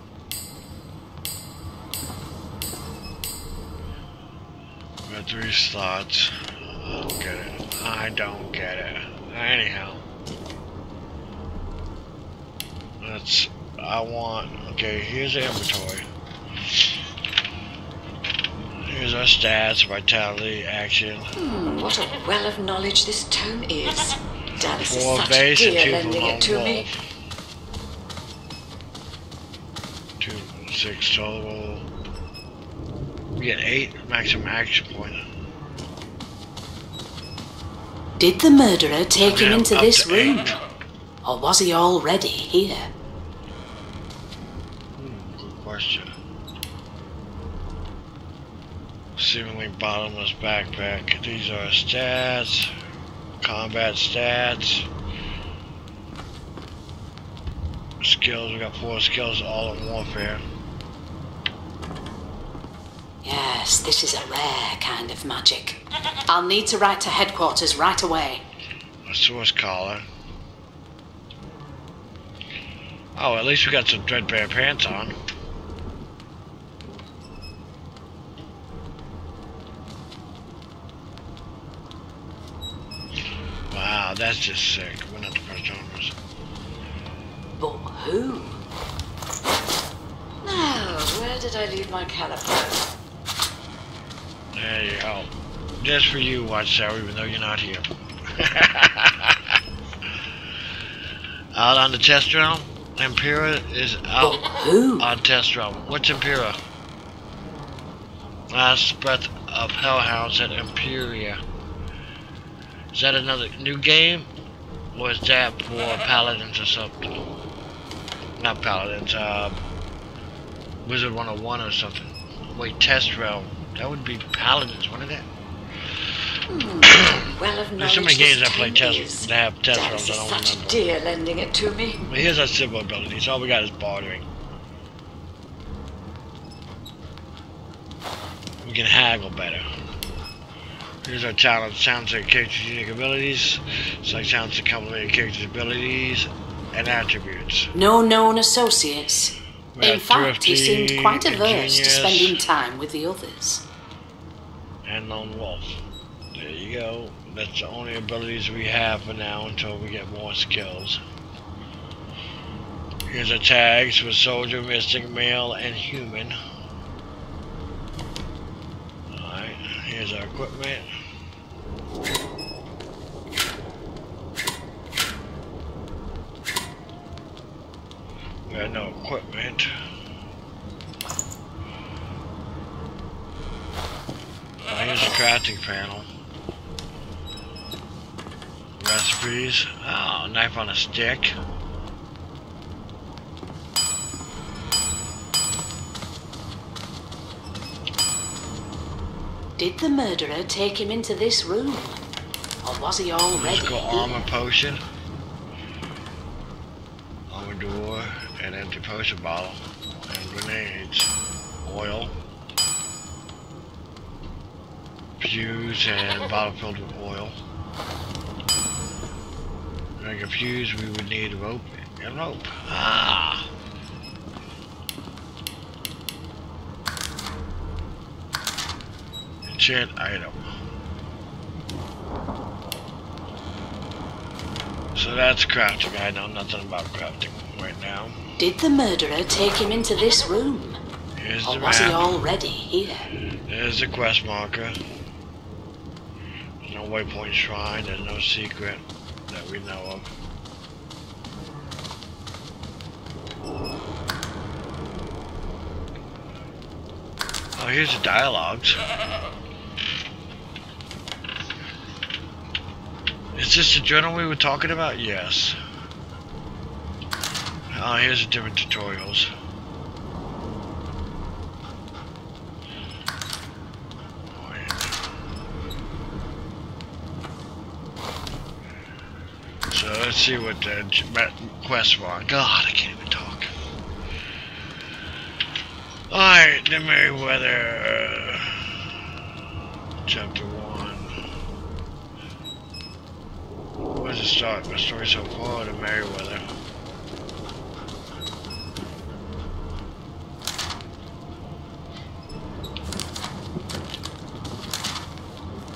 We got 3 slots. I don't get it. I don't get it. Anyhow. Okay, here's the inventory. Here's our stats, vitality, action. What a well of knowledge this tome is. Dallas is 4 such base and dear 2 lending for it to lone me. wolf. 2, 6 total. We get 8 maximum action points. Did the murderer take him Yeah, into up this to room? 8. Or was he already here? Good question. Seemingly bottomless backpack. These are stats. Combat stats. Skills. We got 4 skills, all in warfare. Yes, this is a rare kind of magic. I'll need to write to headquarters right away. A source collar. Oh, at least we got some threadbare pants on. Wow, that's just sick. We're not the first owners. But who? Now, where did I leave my caliper? There you go. Just for you, Watch Sarah, even though you're not here. Out on the test realm. Impera is out Who? on test realm. What's Impera? Last breath of Hellhounds at Imperia. Is that another new game? Or is that for Paladins or something? Not Paladins, Wizard 101 or something. Wait, test realm. That would be Paladins, wouldn't it? Well of There's so many games that play test that have test realms, I don't such remember. a dear lending it to me. But here's our civil abilities. All we got is bartering. We can haggle better. Here's our talents. Sounds like character's unique abilities. Select sounds to complement your character's abilities and attributes. No known associates. We have In fact, he thrifty, seemed quite averse to ingenious, spending time with the others. and lone wolf. There you go. That's the only abilities we have for now until we get more skills. Here's our tags for soldier, mystic, male, and human. Alright, here's our equipment. We got no equipment. Here's the crafting panel. Recipes. Oh, knife on a stick. Did the murderer take him into this room? Or was he already Let's go here? armor potion. Armor door. An empty potion bottle. And grenades. Oil. Fuse and bottle filled with oil. To make a fuse, we would need rope and rope. Ah! Enchant item. So that's crafting. I know nothing about crafting right now. Did the murderer take him into this room? Here's Or the was he map. already here? There's the quest marker. There's no waypoint shrine. There's no secret that we know of. Oh, here's the dialogues. Is this the journal we were talking about? Yes. Oh, here's the different tutorials. So let's see what the quests were. God, I can't even talk. Alright, the Merryweather. Chapter 1. Where does it start? My story so far, the Merryweather.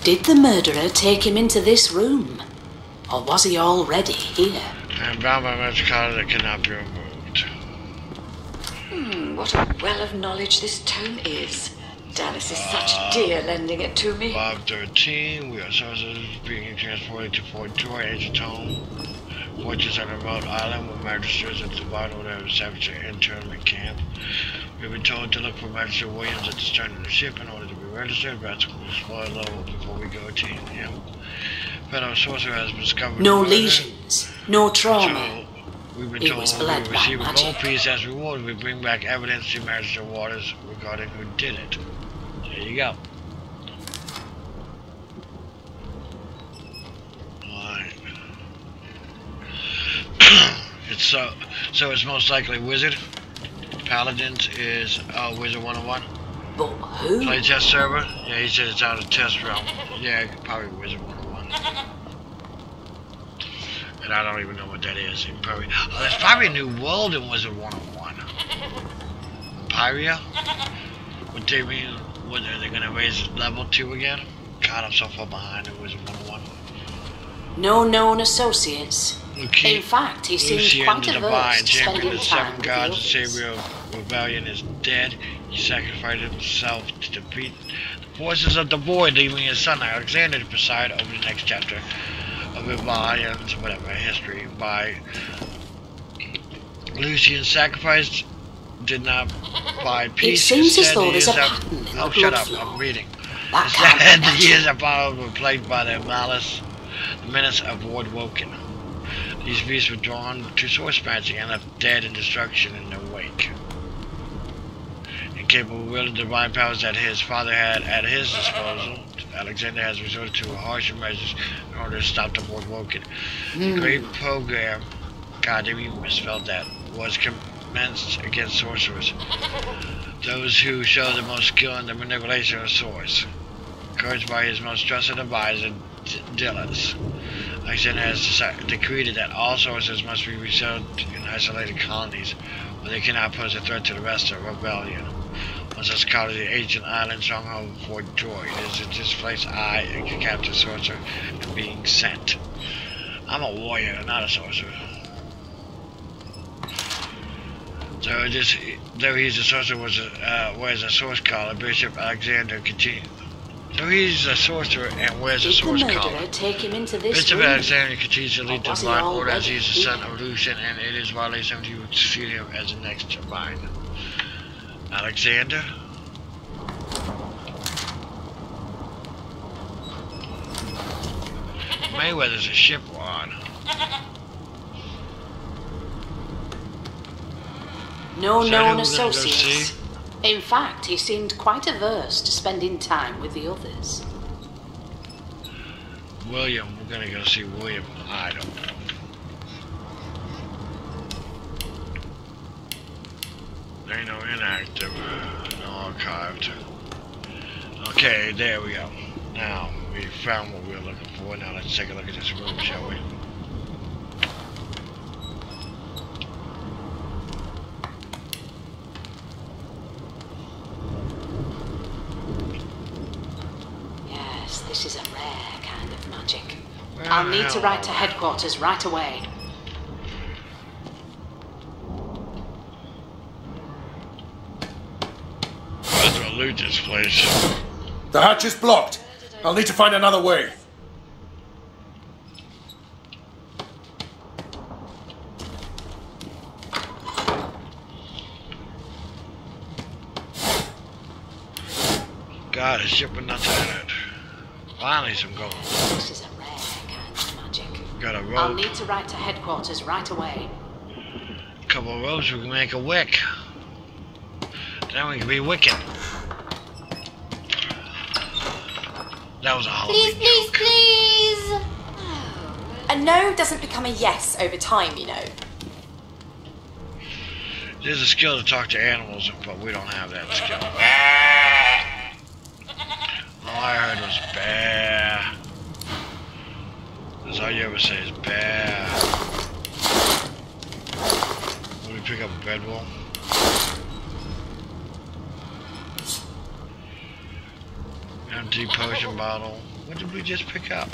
Did the murderer take him into this room? Or was he already here? I am bound by magic collar that cannot be removed. What a well of knowledge this tome is. Dallas is such a dear lending it to me. Bob 13, we are sources being transported to Fort Troy, ancient home. Fortress on a remote island with magistrates at the bottom of the established an internment camp. We've been told to look for Magistrate Williams at the stern of the ship in order to be registered. Rats will explore low before we go to him. Fellow sorcerer has discovered No murder. lesions, no trauma. So, we've been He told was we bled will by receive a gold magic. piece as reward. We bring back evidence to Magistrate Waters regarding who did it. There you go. Alright. So it's most likely Wizard. Paladins is Wizard 101. But who? Play test server? Yeah, he said it's out of test realm. Yeah, probably Wizard 101. And I don't even know what that is. Probably, there's probably a new world in Wizard 101. Pyria? What they mean? What are they gonna raise level 2 again? God, I'm so far behind in Wizard 101. No known associates. Lucian, In fact, he seemed Lucian quite the averse Divine, to champion spending of the time seven with the gods, and others. savior of rebellion, is dead. He sacrificed himself to defeat the forces of the void, leaving his son Alexander to preside over the next chapter of Rebellion's whatever history. By Lucian's sacrifice did not buy peace. It seems as Instead, though he there's a is pattern in the Oh, shut up! blood flow. I'm reading. That can't be Instead, he is natural. a power were plagued by the malice, the menace of Ward Woken. These beasts were drawn to source magic and left dead and destruction in their wake. Incapable of wielding divine powers that his father had at his disposal, Alexander has resorted to harsher measures in order to stop the Ward Woken. The great program, God, they even misspelled that, was commenced against sorcerers. Those who show the most skill in the manipulation of swords. Encouraged by his most trusted advisor, Dillus, Alexander has decreed that all sorcerers must be resettled in isolated colonies, where they cannot pose a threat to the rest of the rebellion. Once that's called the ancient island stronghold of Fort Joy, it is at this place I, a captive sorcerer, am being sent. I'm a warrior, not a sorcerer. Though he's a sorcerer, wears a source collar, Bishop Alexander continued. Though he's a sorcerer and wears a Did the source murderer collar, take him into this Bishop room? Alexander continues to lead the Was he divine order as he already is the son here? of Lucian, and it is violation to succeed him as the next divine. Alexander? Mayweather's a shipwad. No So who known we're gonna go associates. see? In fact, he seemed quite averse to spending time with the others. William, we're gonna go see William. I don't know. There ain't no inactive, no archived. Okay, there we go. Now, we found what we were looking for. Now let's take a look at this room, shall we? Yes, this is a rare kind of magic. Well, I'll need to write to hell. headquarters right away. Might as well loot this place. The hatch is blocked. I'll need to find another way. God, it's ship with nothing in it. Finally some gold. This is a rare kind of magic. Got a I'll rope, need to write to headquarters right away. a couple of ropes, we can make a wick. Then we can be wicked. That was a Halloween Please, joke. please, please! A no doesn't become a yes over time, you know. There's a skill to talk to animals, but we don't have that skill. All I heard was bear. That's all you ever say is bear. Let me pick up a bedroll. Empty potion bottle. What did we just pick up?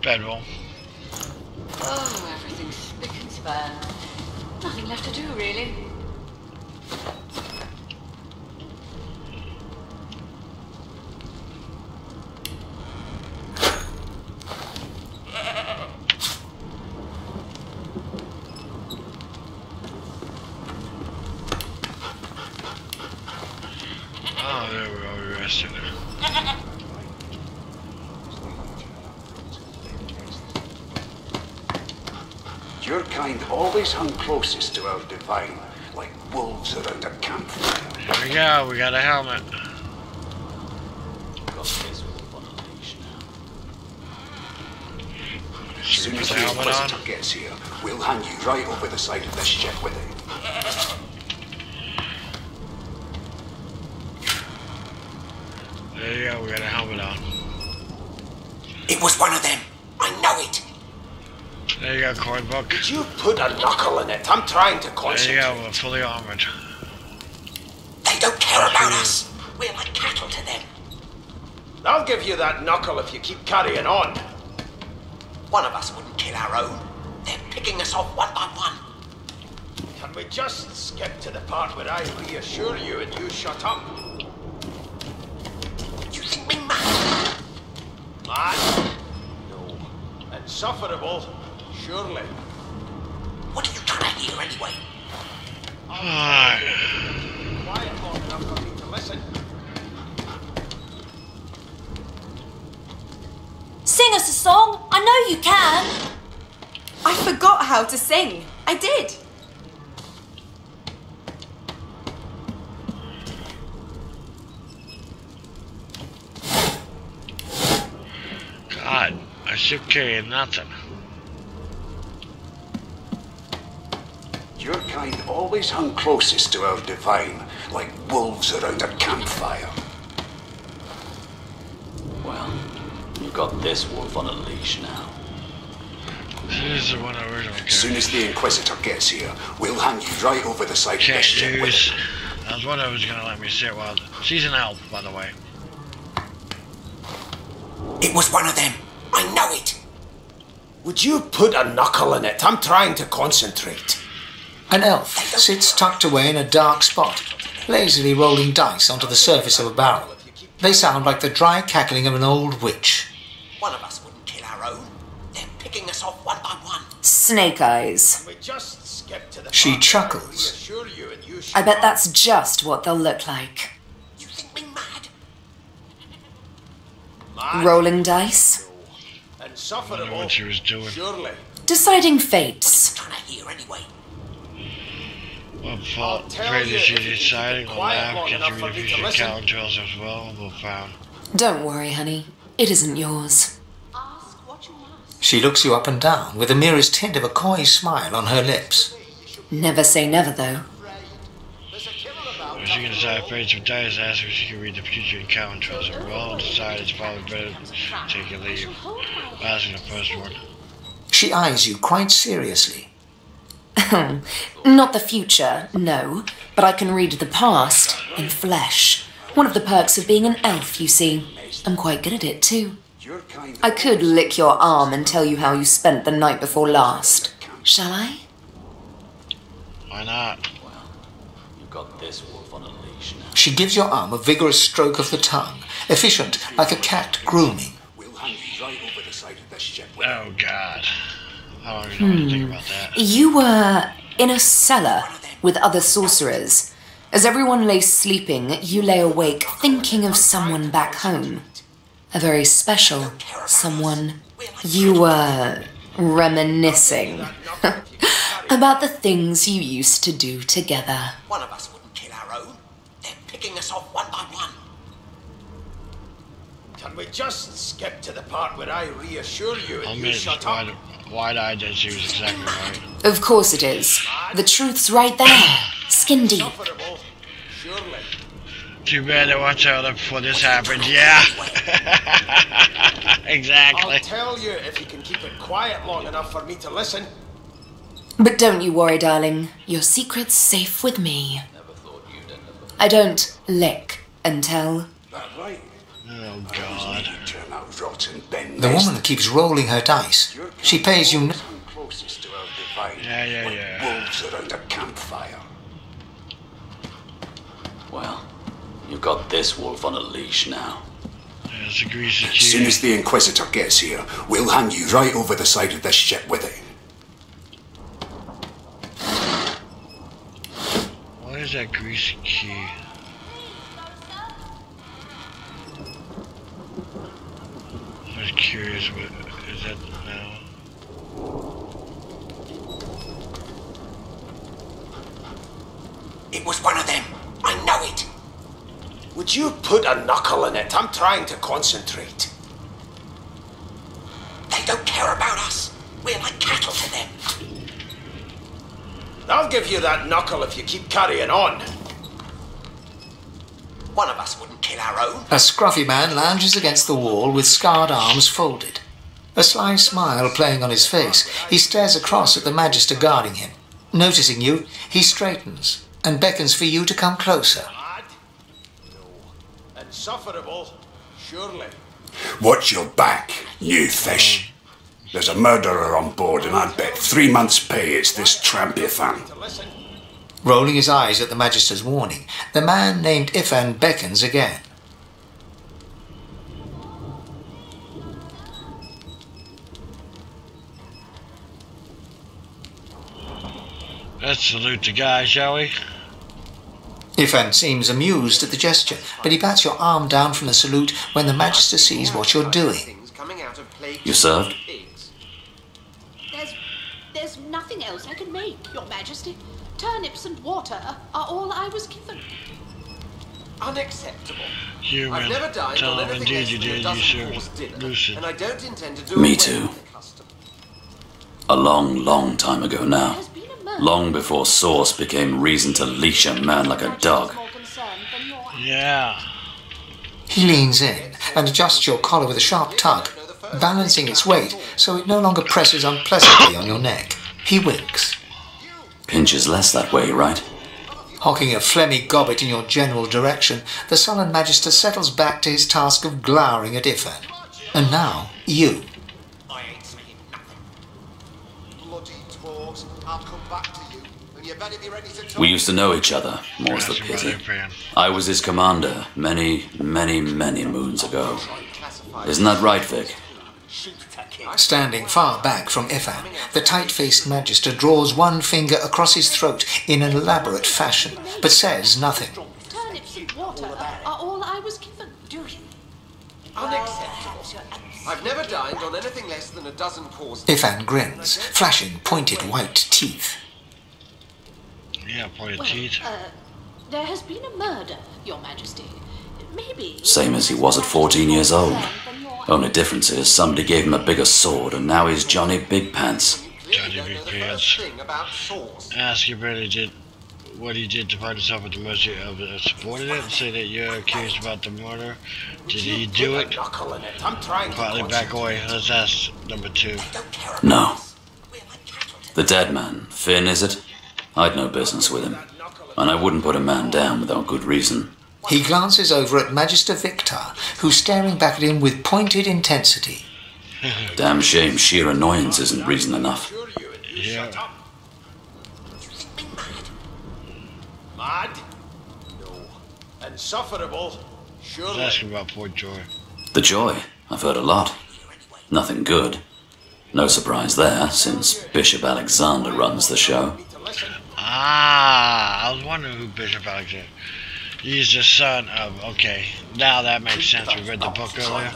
Bedroll. Oh, everything's spick and span. Nothing left to do, really. Oh, there we go. We rested. Your kind always hung closest to our divine, like wolves around a campfire. Here we go. We got a helmet. As Should soon we put as the the helmet on? Inquisitor gets here, we'll hang you right over the side of this ship with him. There you go. We got a helmet on. It was one of them. I know it. There you go, coin book. You put a knuckle in it. I'm trying to There you concentrate. go. We're fully armored. They don't care about us. We're like cattle to them. I'll give you that knuckle if you keep carrying on. One of us wouldn't kill our own. They're picking us off one by one. Can we just skip to the part where I reassure you and you shut up? You think me mad? Mad? No. Insufferable? Surely. anyway. Alright. Quiet long enough for me to listen. Sing us a song. I know you can. I forgot how to sing. I did. God, I still carry nothing. Your kind always hung closest to our divine, like wolves around a campfire. Well, you've got this wolf on a leash now. This is the one I originally As soon as the Inquisitor gets here, we'll hang you right over the side of can't this ship with use. him. I was wondering if it was gonna let me sit while she's an elf, by the way. It was one of them. I know it. Would you put a knuckle in it? I'm trying to concentrate. An elf sits tucked away in a dark spot, lazily rolling dice onto the surface of a barrel. They sound like the dry cackling of an old witch. One of us wouldn't kill our own. They're picking us off one by one. Snake eyes. We just skip to the She part chuckles. where I reassure you and you I shut bet up. that's just what they'll look like. You think me mad? Mad Rolling dice. and I wonder sufferable. what she was doing. Surely. Deciding fates. Trying to hear anyway. What I'll fault? tell Afraid you that she's if you keep deciding it or quiet laugh, long get enough you in for the me to future listen. count trails as well, we'll found. Don't worry, honey. It isn't yours. Ask what you must. She looks you up and down with the merest hint of a coy smile on her lips. Never say never, though. There's a killer about. When she can decide fates of dice, ask if she can read the future and count trails as well, decide it's probably better to take a leave. Asking the first one. She eyes you quite seriously. Not the future, no. But I can read the past in flesh. One of the perks of being an elf, you see. I'm quite good at it, too. Your kind I could lick your arm and tell you how you spent the night before last. Shall I? Why not? You've got this wolf on a leash now. She gives your arm a vigorous stroke of the tongue, efficient like a cat grooming. we'll hang you right over the side of this ship with him. Oh God. I don't even know what to think about that. You were in a cellar with other sorcerers. As everyone lay sleeping, you lay awake thinking of someone back home. A very special someone. You were reminiscing about the things you used to do together. One of us wouldn't kill our own. They're picking us off one by one. Can we just skip to the part where I reassure you I'll and you admit shut it's up? wide-eyed that she was exactly right. Of course it is. The truth's right there. Skin deep. Sufferable. Surely. Too bad I watched out before this happened. Yeah. Exactly. I'll tell you if you can keep it quiet long enough for me to listen. But don't you worry, darling. Your secret's safe with me. I don't lick and tell. That right? Oh God. You turn out rotten, Ben. The woman keeps rolling her dice. She pays you no... Hung closest to our divine, Yeah. like wolves around a campfire. Well, you've got this wolf on a leash now. It's a greasy As soon key. as the Inquisitor gets here, we'll hang you right over the side of this ship with him. What is that greasy key? I was curious. What is that now? It was one of them. I know it. Would you put a knuckle in it? I'm trying to concentrate. They don't care about us. We're like cattle to them. I'll give you that knuckle if you keep carrying on. One of us wouldn't kill our own. A scruffy man lounges against the wall with scarred arms folded. A sly smile playing on his face, he stares across at the Magister guarding him. Noticing you, he straightens and beckons for you to come closer. Mad? No. Insufferable? Surely. Watch your back, you fish. There's a murderer on board, and I'd bet 3 months' pay it's this trampy-fan. To listen. Rolling his eyes at the Magister's warning, the man named Ifan beckons again. Let's salute the guy, shall we? Ifan seems amused at the gesture, but he bats your arm down from the salute when the Magister sees what you're doing. You served? There's nothing else I can make, Your Majesty. Turnips and water are all I was given. Unacceptable. Human. I've never dined Tell on him anything indeed less you than a did. You dozen course served dinner, Lucid. and I don't intend to do Me away too. with the custom. A long, long time ago now. Long before sauce became reason to leash a man like a dog. Yeah. He leans in and adjusts your collar with a sharp tug, balancing its weight so it no longer presses unpleasantly on your neck. He winks. Pinches less that way, right? Hocking a phlegmy gobbet in your general direction, the sullen Magister settles back to his task of glowering at Ifan. And now, you. I ain't saying nothing. Bloody dwarves, I'll come back to you, and you better be ready to talk. We used to know each other, more's the pity. I was his commander many, many, many moons ago. Isn't that right, Vic? Standing far back from Ifan, the tight-faced Magister draws one finger across his throat in an elaborate fashion, but says nothing. Turnips and water are all I was given. Do you? Unacceptable. I've never dined on anything less than a dozen course. Ifan grins, flashing pointed white teeth. Yeah, pointed teeth. There has been a murder, Your Majesty. Maybe... Same as he was at 14 years old. Only difference is somebody gave him a bigger sword and now he's Johnny Big Pants. Johnny Big Pants. Ask if really did what he did to find himself at the mercy of the subordinate and say that you're accused about the murder. Did he do it? Quietly back away. Let's ask number 2. No. The dead man, Finn, is it? I'd no business with him. And I wouldn't put a man down without good reason. He glances over at Magister Victor, who's staring back at him with pointed intensity. Damn shame sheer annoyance isn't reason enough. Yeah. Mad? No. Insufferable? Let's Surely. ask him about Port Joy. The Joy, I've heard a lot. Nothing good. No surprise there, since Bishop Alexander runs the show. Ah, I was wondering who Bishop Alexander. He's the son of. Okay, now that makes sense. We read the book earlier.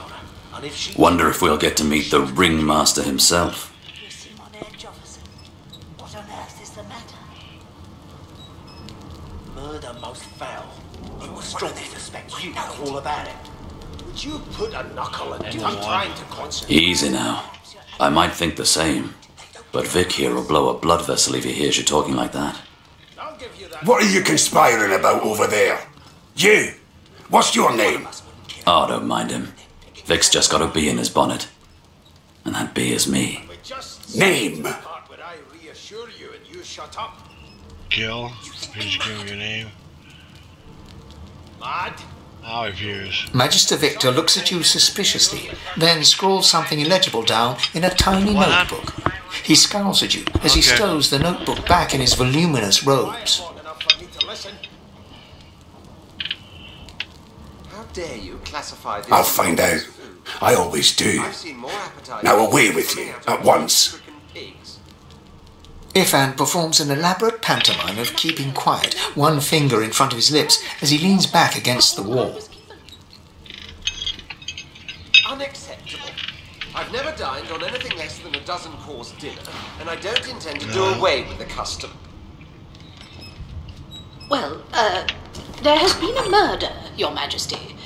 Wonder if we'll get to meet the ringmaster himself. What on earth is the matter? Murder most foul. I was strongly suspect you know all about it. Would you put a knuckle in it? I'm trying to concentrate. Easy now. I might think the same. But Vic here will blow a blood vessel if he hears you talking like that. I'll give you that. What are you conspiring about over there? You! What's your name? Oh, don't mind him. Vic's just got a bee in his bonnet. And that bee is me. We just Name? part where I reassure you and you shut up. Gil. Please give me your name. Mad? I refuse. Magister Victor looks at you suspiciously, then scrawls something illegible down in a tiny What? notebook. He scowls at you as he Okay. stows the notebook back in his voluminous robes. Long enough for me to listen. How dare you classify this? I'll find out. I always do. I've seen more appetite. Now away with you, at once. Pigs. Ifan performs an elaborate pantomime of keeping quiet, one finger in front of his lips as he leans back against the wall. Unacceptable. I've never dined on anything less than a dozen course dinner, and I don't intend to do away with the custom. Well, there has been a murder, Your Majesty.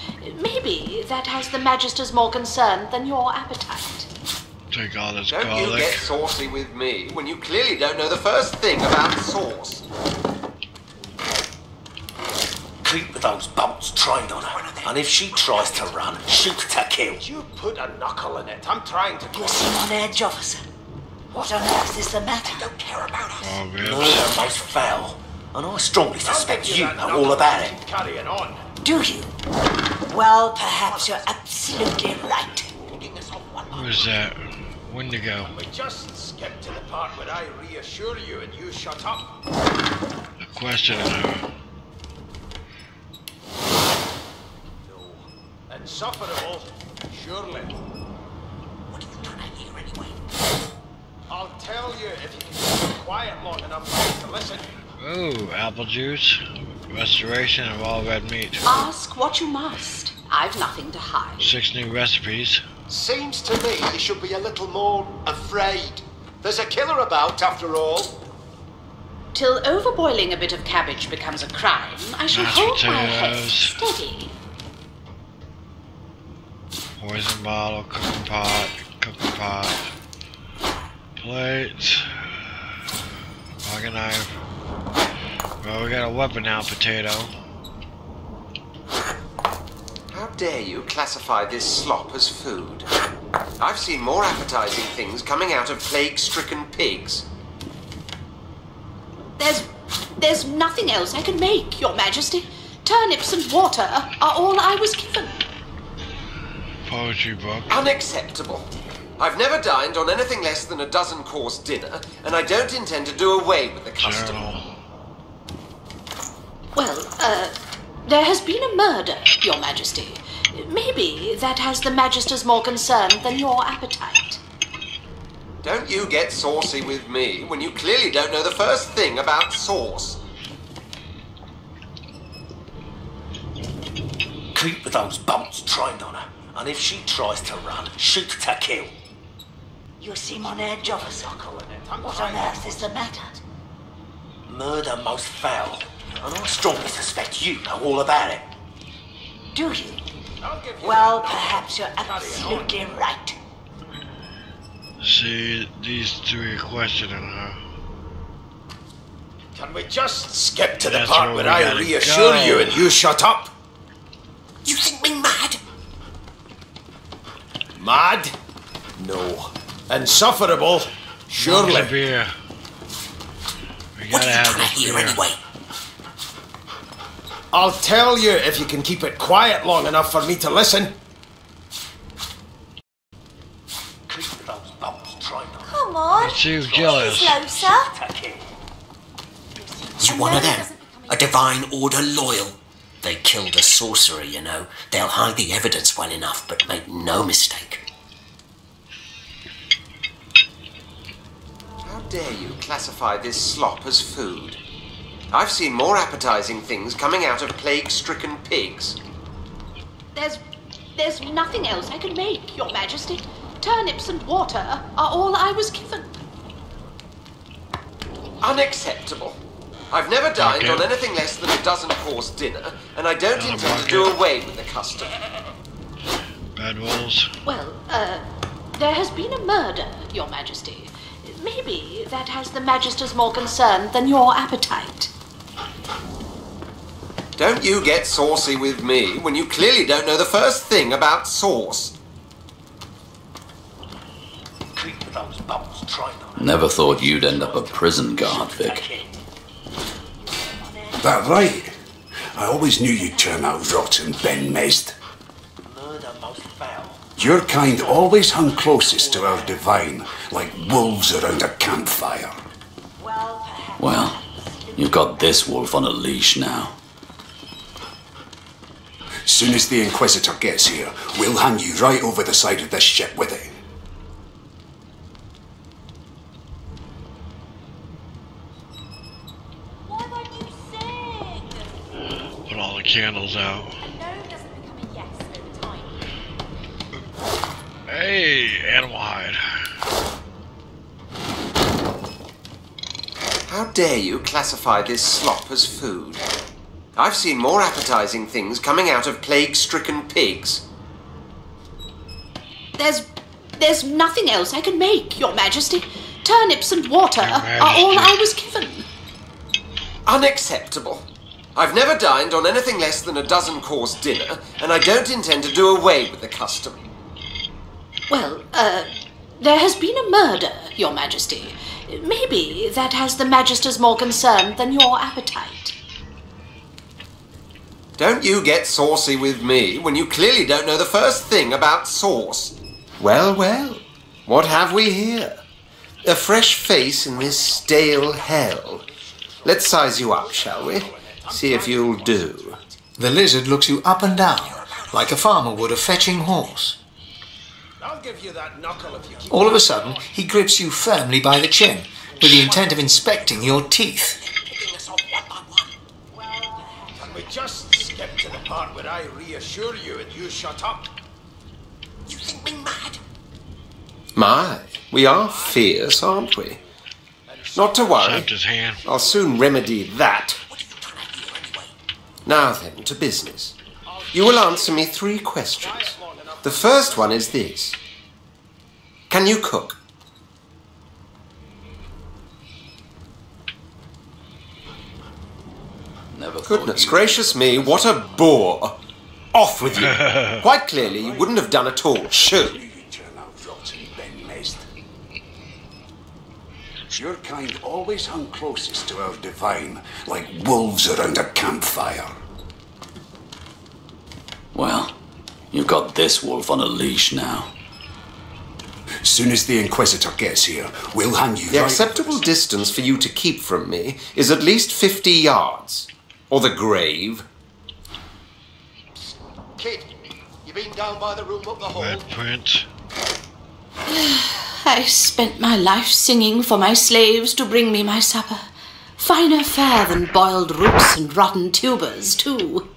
Maybe that has the Magisters more concerned than your appetite. Take all this Don't you garlic. get saucy with me when you clearly don't know the first thing about sauce. Keep those bolts trained on her, and if she tries to run, shoot to kill. You put a knuckle in it. I'm trying to. You seem on edge, officer. What on earth is the matter? They don't care about us. Oh, Murder ribs. most foul, and I strongly I'll suspect give you that know knuckle all about and it. keep carrying on. Do you? Well, perhaps you're absolutely right. Who's that? Wendigo. We just skip to the part where I reassure you and you shut up. The question her. No. Insufferable? Surely. What are you trying to hear anyway? I'll tell you if you can keep quiet long enough for me to listen. Ooh, apple juice, restoration of all red meat. Ask what you must. I've nothing to hide. 6 new recipes. Seems to me you should be a little more afraid. There's a killer about, after all. Till overboiling a bit of cabbage becomes a crime, I shall Mashed hold my head potatoes. steady. Poison bottle, cooking pot, plates, pocket knife. Well, we got a weapon now, potato. How dare you classify this slop as food? I've seen more appetizing things coming out of plague-stricken pigs. There's nothing else I can make, Your Majesty. Turnips and water are all I was given. Poetry book. Unacceptable. I've never dined on anything less than a dozen-course dinner, and I don't intend to do away with the custom. Journal. Well, there has been a murder, Your Majesty. Maybe that has the Magisters more concerned than your appetite. Don't you get saucy with me when you clearly don't know the first thing about sauce. Keep with those bolts trained on her, and if she tries to run, shoot to kill. You seem on edge, officer. What on earth is the matter? Murder most foul, and I strongly suspect you know all about it. Do you? Well, perhaps you're absolutely right. See, these 3 are questioning her. Can we just skip to the That's part where where we I gotta reassure go. you and you shut up? You think me mad? Mad? No. Insufferable? Surely. Wants a beer. We What gotta are you have trying to this hear beer. anyway? I'll tell you if you can keep it quiet long enough for me to listen. Keep with those bolts trained on her, Come on. Let's see who's Be jealous. closer. to kill. You one of them? A divine order loyal? They killed a sorcerer, you know. They'll hide the evidence well enough, but make no mistake. How dare you classify this slop as food? I've seen more appetizing things coming out of plague-stricken pigs. There's nothing else I can make, Your Majesty. Turnips and water are all I was given. Unacceptable. I've never dined Okay. on anything less than a dozen-course dinner, and I don't Another intend to bucket. do away with the custom. Bad wolves. Well, there has been a murder, Your Majesty. Maybe that has the Magisters more concerned than your appetite. Don't you get saucy with me when you clearly don't know the first thing about sauce. Keep with those bolts trained on her. Never thought you'd end up a prison guard, Vic. That right? I always knew you'd turn out rotten, Ben Mezd. Murder most foul. Your kind always hung closest to our divine, like wolves around a campfire. Well, you've got this wolf on a leash now. Soon as the Inquisitor gets here, we'll hang you right over the side of this ship with it. Why won't you sing? Put all the candles out. A no doesn't become a yes over time. Hey, animal hide. How dare you classify this slop as food? I've seen more appetizing things coming out of plague-stricken pigs. There's nothing else I can make, Your Majesty. Turnips and water are all I was given. Unacceptable. I've never dined on anything less than a dozen-course dinner, and I don't intend to do away with the custom. Well, there has been a murder, Your Majesty. Maybe that has the Magisters more concerned than your appetite. Don't you get saucy with me when you clearly don't know the first thing about sauce. Well, well, what have we here? A fresh face in this stale hell. Let's size you up, shall we? See if you'll do. The lizard looks you up and down, like a farmer would a fetching horse. I'll give you that knuckle if you keep... All of a sudden, he grips you firmly by the chin, with the intent of inspecting your teeth. Can we just skip to the part where I reassure you and you shut up? You think me mad? My, we are fierce, aren't we? Not to worry. Slapped his hand. I'll soon remedy that. Now then, to business. You will answer me 3 questions. The first one is this. Can you cook? Never thought Goodness you- gracious me, what a bore. Off with you. Quite clearly, you wouldn't have done at all, surely. Your kind always hung closest to our divine, like wolves around a campfire. Well, you've got this wolf on a leash now. Soon as the Inquisitor gets here, we'll hang you The right... acceptable distance for you to keep from me is at least 50 yards. Or the grave. Kid, you been down by the room up the hall? Red print. I spent my life singing for my slaves to bring me my supper. Finer fare than boiled roots and rotten tubers, too.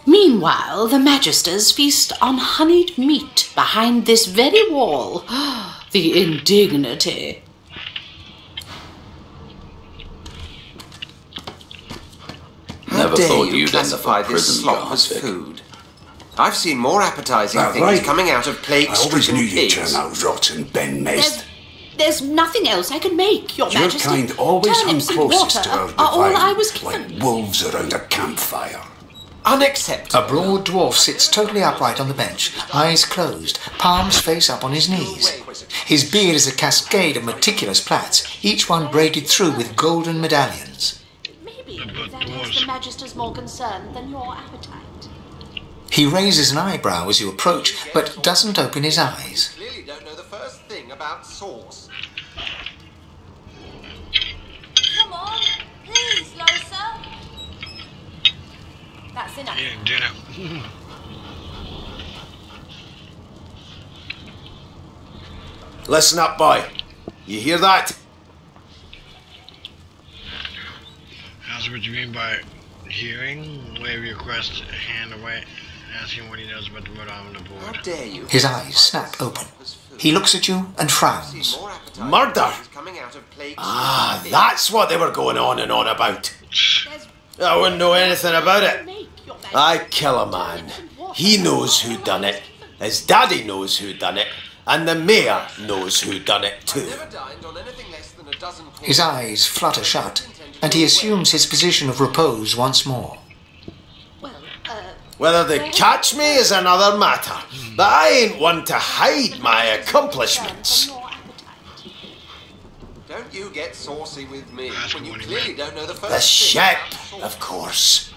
Meanwhile, the Magisters feast on honeyed meat behind this very wall. The indignity. How Never dare thought you you'd end up classify in this prison, slop as Garfic. food? I've seen more appetizing That things right. coming out of I plague-stricken always knew you'd pigs. turn out rotten, Ben Mest. There's nothing else I can make, Your Your Majesty. kind always hung Turnips and closest water to our are all I divine, was given. like wolves around a campfire. Unacceptable. A broad dwarf sits totally upright on the bench, eyes closed, palms face up on his knees. His beard is a cascade of meticulous plaits, each one braided through with golden medallions. Maybe But that dwarves- has the Magister's more concern than your appetite. He raises an eyebrow as you approach, but doesn't open his eyes. Clearly don't know the first thing about sauce. Come on, please, Losa. That's enough. Eating dinner. Listen up, boy. You hear that? That's what you mean by hearing. Wave your quest hand away. Ask him what he knows about the murder on the How board. dare you? His eyes snap open. He looks at you and frowns. More appetizing Murder? things coming out of plague-stricken Ah, pigs. that's what they were going on and on about. I wouldn't know anything about it. I kill a man. He knows who done it. His daddy knows who done it. And the mayor knows who done it too. Never dined on anything less than a dozen His eyes flutter shut, and he assumes his position of repose once more. Whether they catch me is another matter. But I ain't one to hide my accomplishments. Don't you get saucy with me That's when you what he clearly meant. don't know the first The thing ship, about sauce. of course.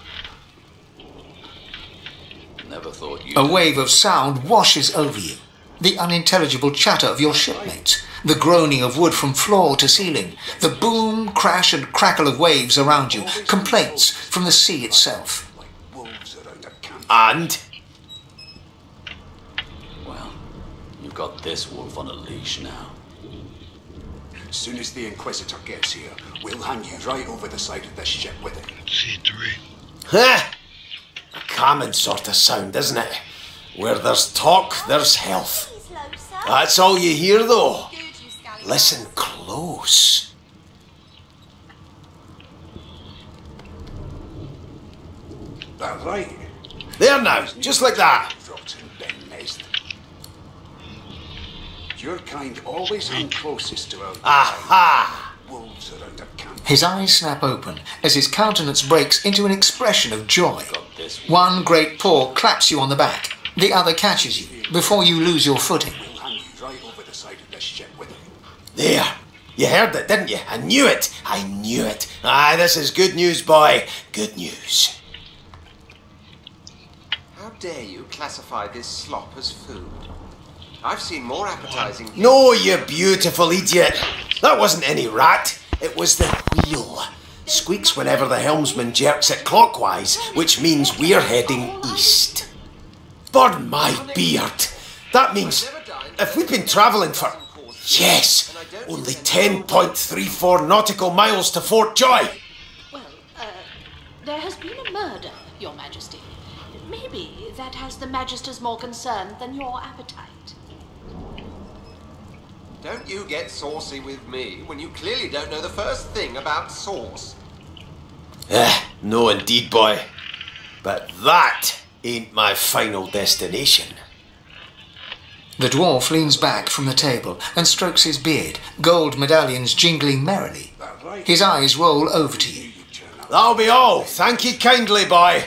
Never thought you'd... A wave of sound washes over you. The unintelligible chatter of your shipmates, the groaning of wood from floor to ceiling, the boom, crash and crackle of waves around you, complaints from the sea itself. And Well, you've got this wolf on a leash now. Soon as the Inquisitor gets here, we'll hang you right over the side of this ship with it. C3. huh? A common sort of sound, isn't it? Where there's talk, there's health. Please, Losa. That's all you hear, though. Good, you scallywag. Listen close. That right? There now, just like that. Rotten Ben Mest. Your kind always hung closest to our Aha! wolves around a camp. His eyes snap open as his countenance breaks into an expression of joy. Got this One great paw claps you on the back. The other catches you before you lose your footing. We'll hang you right over the side of this ship with it. There. You heard it, didn't you? I knew it. I knew it. Aye, this is good news, boy. Good news. How dare you classify this slop as food? I've seen more appetizing things. No, you beautiful idiot. That wasn't any rat. It was the wheel. Squeaks whenever the helmsman jerks it clockwise, which means we're heading east. Burn my beard. That means if we've been travelling for, yes, only 10.34 nautical miles to Fort Joy. Well, there has been a murder, Your Majesty. Maybe that has the Magisters more concerned than your appetite. Don't you get saucy with me when you clearly don't know the first thing about sauce. No indeed, boy. But that ain't my final destination. The dwarf leans back from the table and strokes his beard, gold medallions jingling merrily. His eyes roll over to you. That'll be all. Thank you kindly, boy.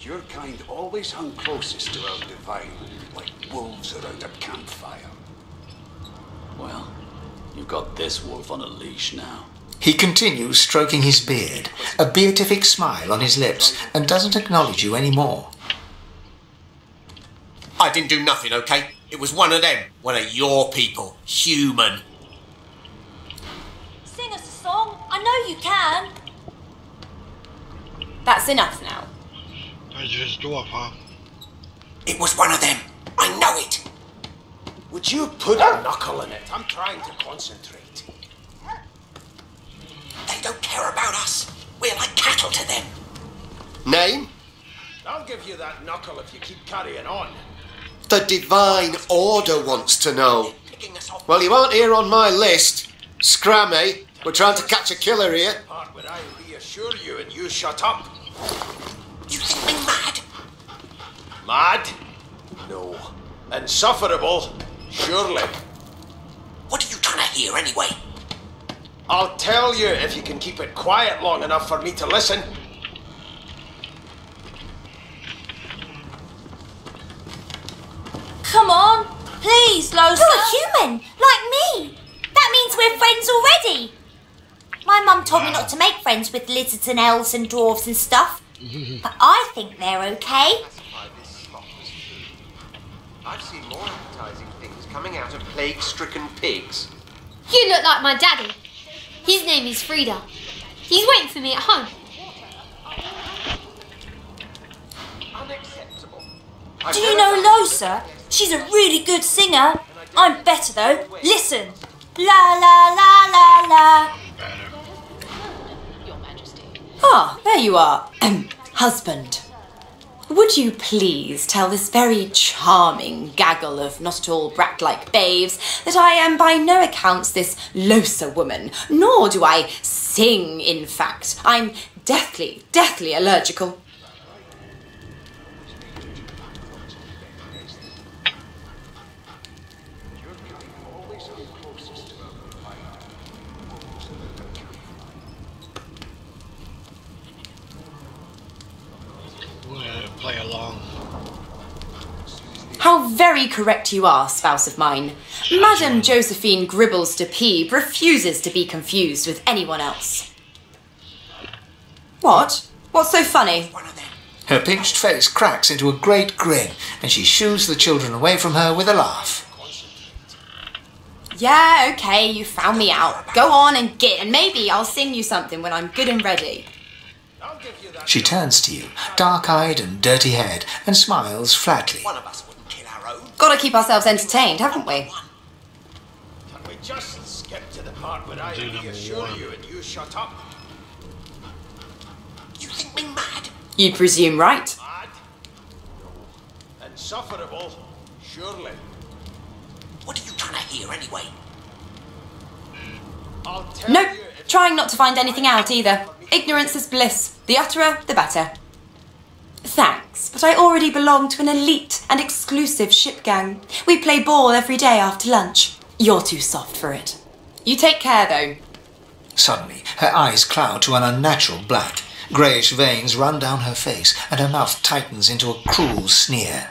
Your kind always hung closest to our divine, like wolves around a campfire. Well, you've got this wolf on a leash now. He continues stroking his beard, a beatific smile on his lips, and doesn't acknowledge you anymore. I didn't do nothing, okay? It was one of them. One of your people. Human. Sing us a song. I know you can. That's enough now. That's just dwarf, huh? It was one of them. I know it. Would you put a knuckle in it? I'm trying to concentrate. They don't care about us. We're like cattle to them. Name? I'll give you that knuckle if you keep carrying on. The Divine Order wants to know. Well, you aren't here on my list. Scram, eh? We're trying to catch a killer here. Part where I reassure you and you shut up. You think me mad? Mad? No. Insufferable? Surely. What are you trying to hear anyway? I'll tell you if you can keep it quiet long enough for me to listen. Come on, please, Losa. You're a human, like me. That means we're friends already. My mum told me not to make friends with lizards and elves and dwarves and stuff. But I think they're okay. I've seen more appetizing things coming out of plague-stricken pigs. You look like my daddy. His name is Frida. He's waiting for me at home. Unacceptable. Do you know Losa? She's a really good singer. I'm better though. Listen. La la la la la. Your Majesty. Ah, there you are. Husband. Would you please tell this very charming gaggle of not at all brat-like babes that I am by no accounts this Losa woman, nor do I sing, in fact. I'm deathly allergical. Play along. How very correct you are, spouse of mine. Madame Josephine Gribbles de Peeb refuses to be confused with anyone else. What? What's so funny? Her pinched face cracks into a great grin, and she shoos the children away from her with a laugh. Yeah, okay, you found me out. Go on and git, and maybe I'll sing you something when I'm good and ready. She turns to you, dark-eyed and dirty-haired, and smiles flatly. One of us wouldn't kill our own. Gotta keep ourselves entertained, haven't we? Can we just skip to the part where I reassure you and you shut up? You think me mad? You'd presume right. Mad? No. Insufferable? Surely. What are you trying to hear anyway? I'll tell Nope, you if trying not to find anything out either. Ignorance is bliss. The utterer, the better. Thanks, but I already belong to an elite and exclusive ship gang. We play ball every day after lunch. You're too soft for it. You take care, though. Suddenly, her eyes cloud to an unnatural black. Greyish veins run down her face, and her mouth tightens into a cruel sneer.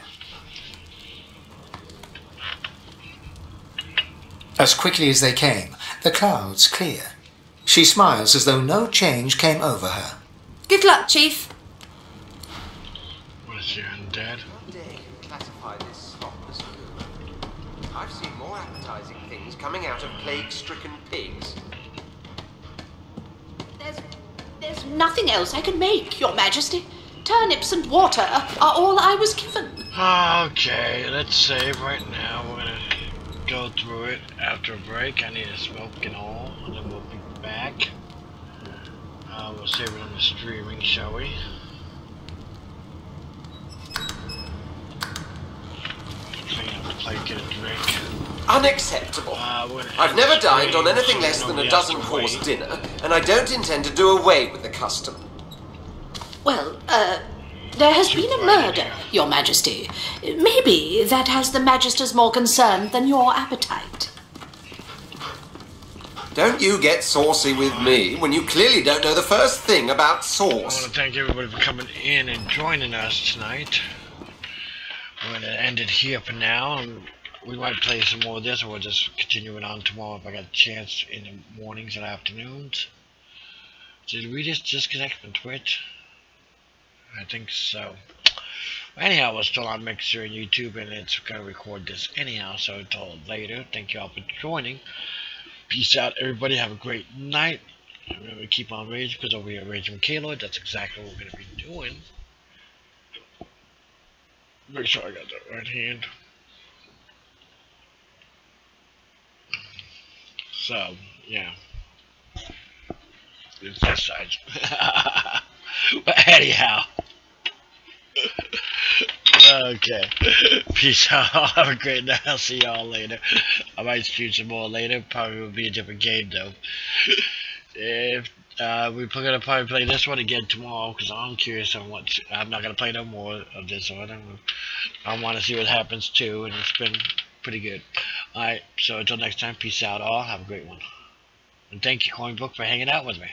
As quickly as they came, the clouds clear. She smiles as though no change came over her. Good luck, Chief. What is she, undead? Classify this slop as food. I've seen more appetizing things coming out of plague-stricken pigs. There's nothing else I can make, Your Majesty. Turnips and water are all I was given. Okay, let's save right now. We're gonna go through it after a break. I need a smoke and all, and then we'll be back. We'll save it on the streaming, shall we? Clean up the plate, get a drink. Unacceptable. I've never dined on anything less than a dozen-course dinner, and I don't intend to do away with the custom. Well, there has been a murder, Your Majesty. Maybe that has the Magisters more concerned than your appetite. Don't you get saucy with me when you clearly don't know the first thing about sauce. I want to thank everybody for coming in and joining us tonight. We're going to end it here for now. We might play some more of this, or we'll just continue it on tomorrow if I got a chance in the mornings and afternoons. Did we just disconnect from Twitch? I think so. Anyhow, we're still on Mixer and YouTube, and it's going to record this anyhow, so until later. Thank you all for joining. Peace out, everybody. Have a great night. Remember to keep on raging, because over here at Raging with Kayla, that's exactly what we're going to be doing. Make sure I got that right hand. So, yeah. It's this side. But anyhow. Okay. Peace out. Have a great night. I'll see y'all later. I might stream some more later. Probably will be a different game though. If we're gonna probably play this one again tomorrow, because I'm curious on what. I'm not gonna play no more of this one. I want to see what happens too, and it's been pretty good. Alright, so until next time, peace out all. Have a great one. And thank you, Coin Book, for hanging out with me.